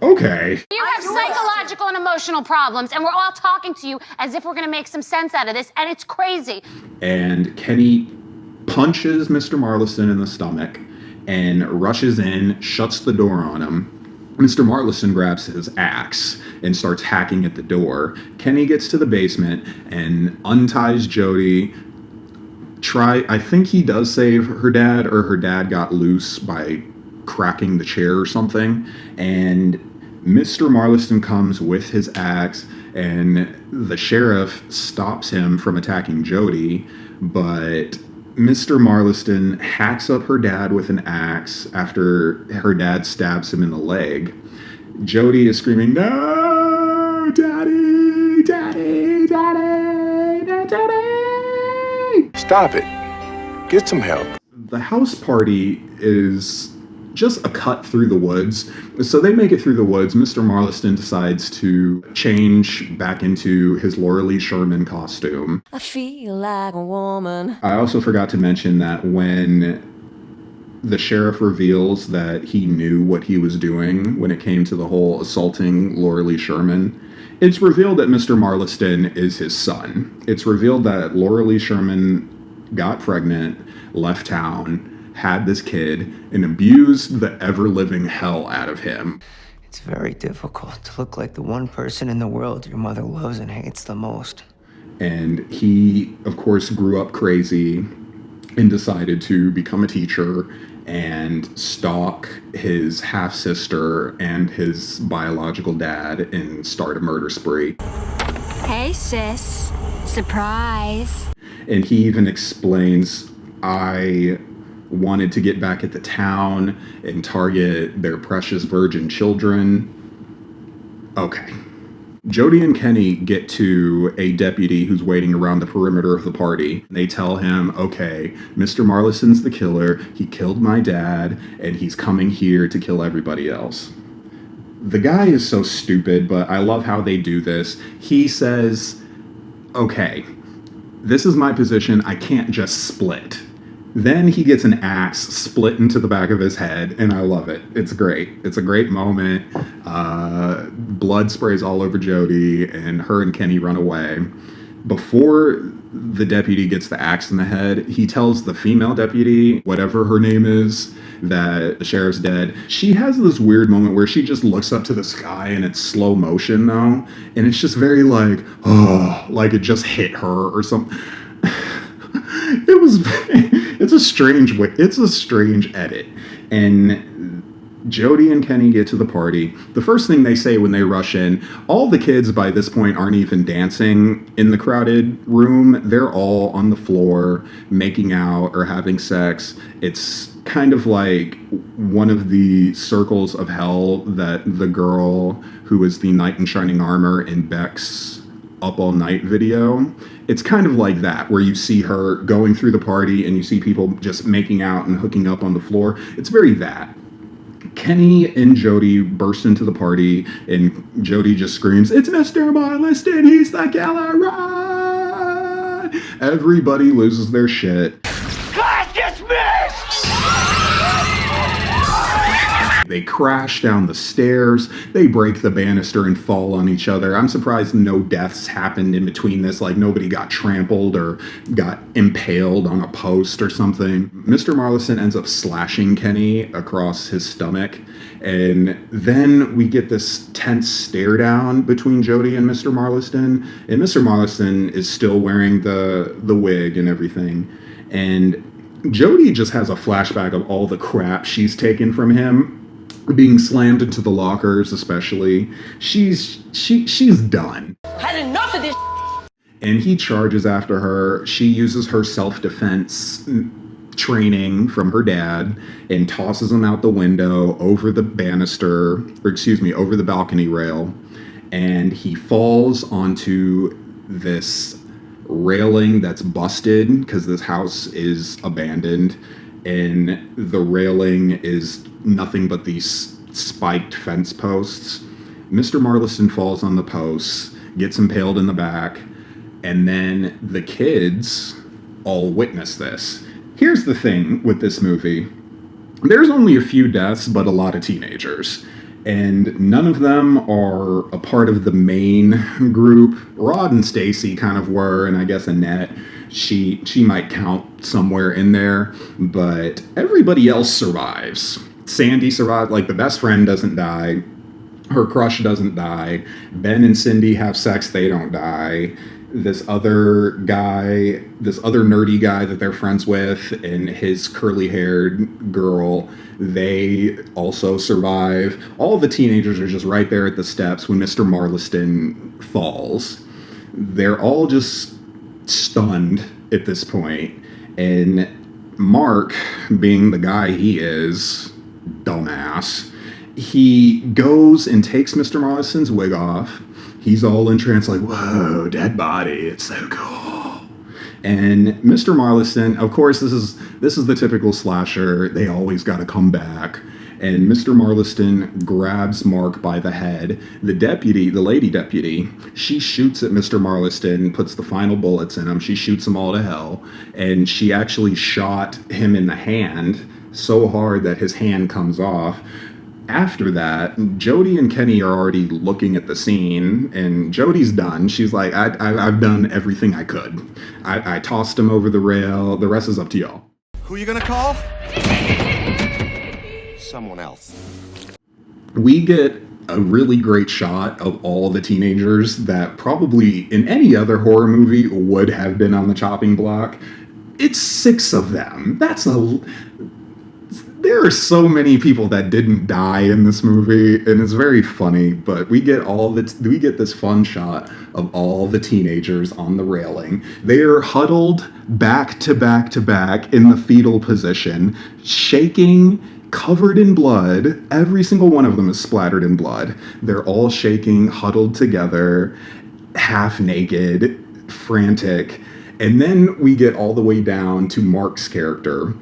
Okay. You have psychological and emotional problems, and we're all talking to you as if we're going to make some sense out of this, and it's crazy. And Kenny punches Mr. Marliston in the stomach and rushes in, shuts the door on him. Mr. Marliston grabs his axe and starts hacking at the door. Kenny gets to the basement and unties Jody. I think he does save her dad, or her dad got loose by cracking the chair or something. And Mr. Marliston comes with his axe, and the sheriff stops him from attacking Jody, but Mr. Marliston hacks up her dad with an axe after her dad stabs him in the leg. Jody is screaming, no, daddy, daddy, daddy, no, daddy. Stop it. Get some help. The house party is just a cut through the woods. So they make it through the woods. Mr. Marliston decides to change back into his Laura Lee Sherman costume. I feel like a woman. I also forgot to mention that when the sheriff reveals that he knew what he was doing when it came to the whole assaulting Laura Lee Sherman, it's revealed that Mr. Marliston is his son. It's revealed that Laura Lee Sherman got pregnant, left town, had this kid, and abused the ever-living hell out of him. It's very difficult to look like the one person in the world your mother loves and hates the most. And he, of course, grew up crazy and decided to become a teacher and stalk his half-sister and his biological dad and start a murder spree. Hey, sis. Surprise. And he even explains, I wanted to get back at the town and target their precious virgin children. Okay. Jody and Kenny get to a deputy who's waiting around the perimeter of the party. They tell him, okay, Mr. Marliston's the killer. He killed my dad, and he's coming here to kill everybody else. The guy is so stupid, but I love how they do this. He says, okay, this is my position. I can't just split. Then he gets an axe split into the back of his head, and I love it. It's great. It's a great moment. Blood sprays all over Jody, and her and Kenny run away. Before the deputy gets the axe in the head, he tells the female deputy, whatever her name is, that the sheriff's dead. She has this weird moment where she just looks up to the sky, and it's slow motion, though. And it's just very like, oh, like it just hit her or something. It's a strange way. It's a strange edit. And Jody and Kenny get to the party. The first thing they say when they rush in, all the kids by this point aren't even dancing in the crowded room. They're all on the floor making out or having sex. It's kind of like one of the circles of hell that the girl who is the knight in shining armor in Beck's Up All Night video. It's kind of like that, where you see her going through the party and you see people just making out and hooking up on the floor. It's very that. Kenny and Jody burst into the party, and Jody just screams, "It's Mr. Marliston, he's the killer, run!" Everybody loses their shit. Class dismissed! They crash down the stairs, they break the banister and fall on each other. I'm surprised no deaths happened in between this, like nobody got trampled or got impaled on a post or something. Mr. Marliston ends up slashing Kenny across his stomach, and then we get this tense stare down between Jody and Mr. Marliston, and Mr. Marliston is still wearing the wig and everything, and Jody just has a flashback of all the crap she's taken from him, being slammed into the lockers especially. She's done. Had enough of this. And he charges after her. She uses her self-defense training from her dad and tosses him out the window over the banister, over the balcony rail. And he falls onto this railing that's busted because this house is abandoned, and the railing is nothing but these spiked fence posts. Mr. Marliston falls on the posts, gets impaled in the back, and then the kids all witness this. Here's the thing with this movie. There's only a few deaths, but a lot of teenagers. And none of them are a part of the main group. Rod and Stacy kind of were, and I guess Annette, she might count somewhere in there, but everybody else survives. Sandy survived, like the best friend doesn't die, her crush doesn't die, Ben and Cindy have sex, they don't die. This other nerdy guy that they're friends with, and his curly-haired girl, they also survive. All the teenagers are just right there at the steps when Mr. Marliston falls. They're all just stunned at this point, and Mark, being the guy he is, dumbass, he goes and takes Mr. Marliston's wig off. He's all entranced, like, whoa, dead body, it's so cool. And Mr. Marliston, of course, this is the typical slasher. They always got to come back. And Mr. Marliston grabs Mark by the head. The lady deputy, she shoots at Mr. Marliston, puts the final bullets in him. She shoots them all to hell. And she actually shot him in the hand so hard that his hand comes off. After that, Jody and Kenny are already looking at the scene, and Jody's done. She's like, I've done everything I could. I tossed him over the rail. The rest is up to y'all. Who are you gonna call? Someone else. We get a really great shot of all the teenagers that probably in any other horror movie would have been on the chopping block. It's 6 of them. There are so many people that didn't die in this movie, and it's very funny, but we get this fun shot of all the teenagers on the railing. They are huddled back to back to back in the fetal position, shaking, covered in blood. Every single one of them is splattered in blood. They're all shaking, huddled together, half naked, frantic. And then we get all the way down to Mark's character.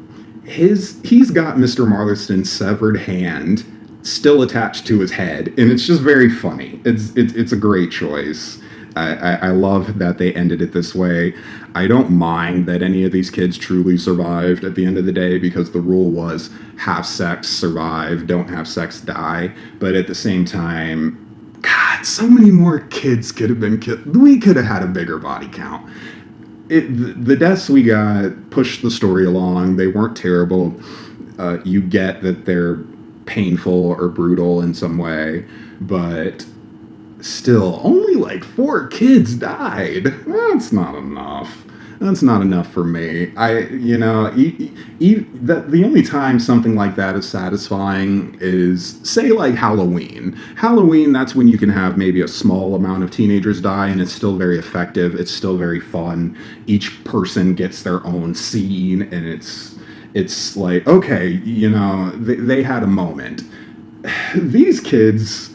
He's got Mr. Marliston's severed hand still attached to his head, and it's just very funny. It's a great choice. I love that they ended it this way. I don't mind that any of these kids truly survived at the end of the day, because the rule was have sex, survive, don't have sex, die. But at the same time, God, so many more kids could have been killed. We could have had a bigger body count. The deaths we got pushed the story along. They weren't terrible. You get that they're painful or brutal in some way, but still, only like 4 kids died. That's not enough. That's not enough for me. The only time something like that is satisfying is, say, like Halloween. Halloween, that's when you can have maybe a small amount of teenagers die, and it's still very effective. It's still very fun. Each person gets their own scene, and it's like, okay, they had a moment. These kids,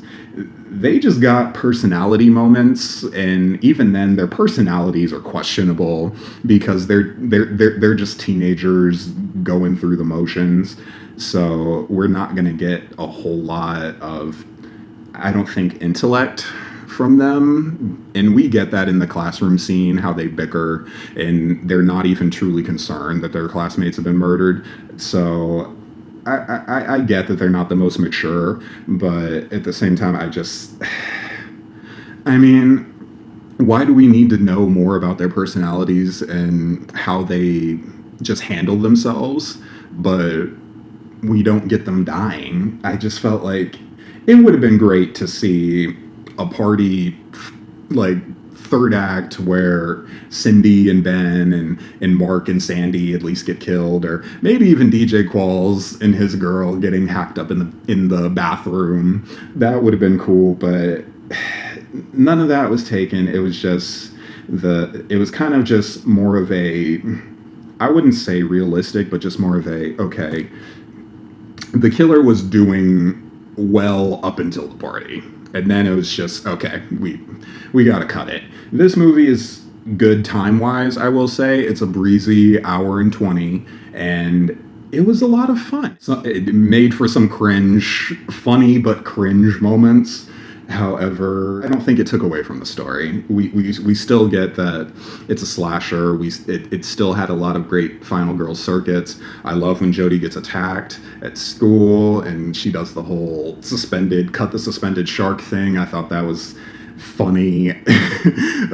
they just got personality moments, and even then their personalities are questionable because they're just teenagers going through the motions. So we're not going to get a whole lot of, I don't think, intellect from them. And we get that in the classroom scene, how they bicker and they're not even truly concerned that their classmates have been murdered. So I get that they're not the most mature, but at the same time, I mean, why do we need to know more about their personalities and how they just handle themselves, but we don't get them dying? I just felt like it would have been great to see a party, like, third act where Cindy and Ben and Mark and Sandy at least get killed, or maybe even DJ Qualls and his girl getting hacked up in the bathroom. That would have been cool, but none of that was taken. It was just it was kind of just more of a, I wouldn't say realistic, but just more of a, okay, the killer was doing well up until the party. And then it was just, okay, we got to cut it. This movie is good time-wise, I will say. It's a breezy hour and 20, and it was a lot of fun. So it made for some funny but cringe moments. However, I don't think it took away from the story. We still get that it's a slasher. It still had a lot of great final girl circuits. I love when Jodie gets attacked at school and she does the whole cut the suspended shark thing. I thought that was funny.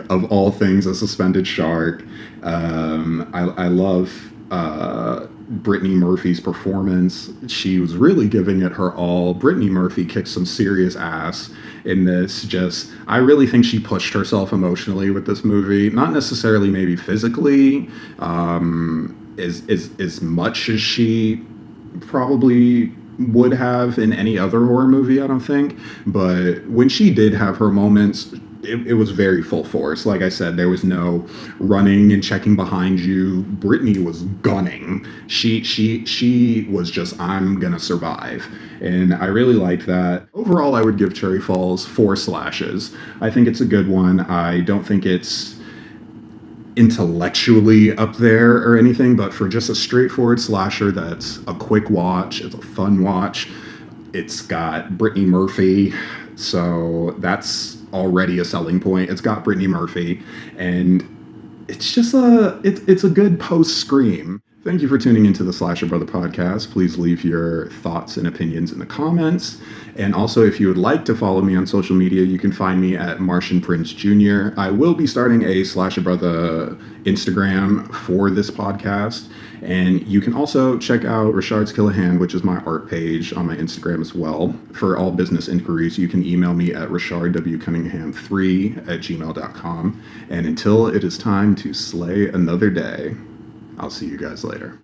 Of all things, a suspended shark. I love Brittany Murphy's performance. She was really giving it her all. Brittany Murphy kicked some serious ass in this. I really think she pushed herself emotionally with this movie. Not necessarily maybe physically, as much as she probably would have in any other horror movie, I don't think. But when she did have her moments, it was very full force. Like I said, there was no running and checking behind you. Brittany was gunning. She was just, I'm gonna survive. And I really liked that. Overall, I would give Cherry Falls 4 slashes. I think it's a good one. I don't think it's intellectually up there or anything, but for just a straightforward slasher that's a quick watch, it's a fun watch. It's got Brittany Murphy, so that's already a selling point. It's got Brittany Murphy, and it's just it's a good post-Scream. Thank you for tuning into the Slasha Brotha podcast. Please leave your thoughts and opinions in the comments. And also, if you would like to follow me on social media, you can find me at Martian Prince Jr. I will be starting a Slasha Brotha Instagram for this podcast. And you can also check out Richard's Killahan, which is my art page on my Instagram as well. For all business inquiries, you can email me at richardwcunningham3@gmail.com. And until it is time to slay another day, I'll see you guys later.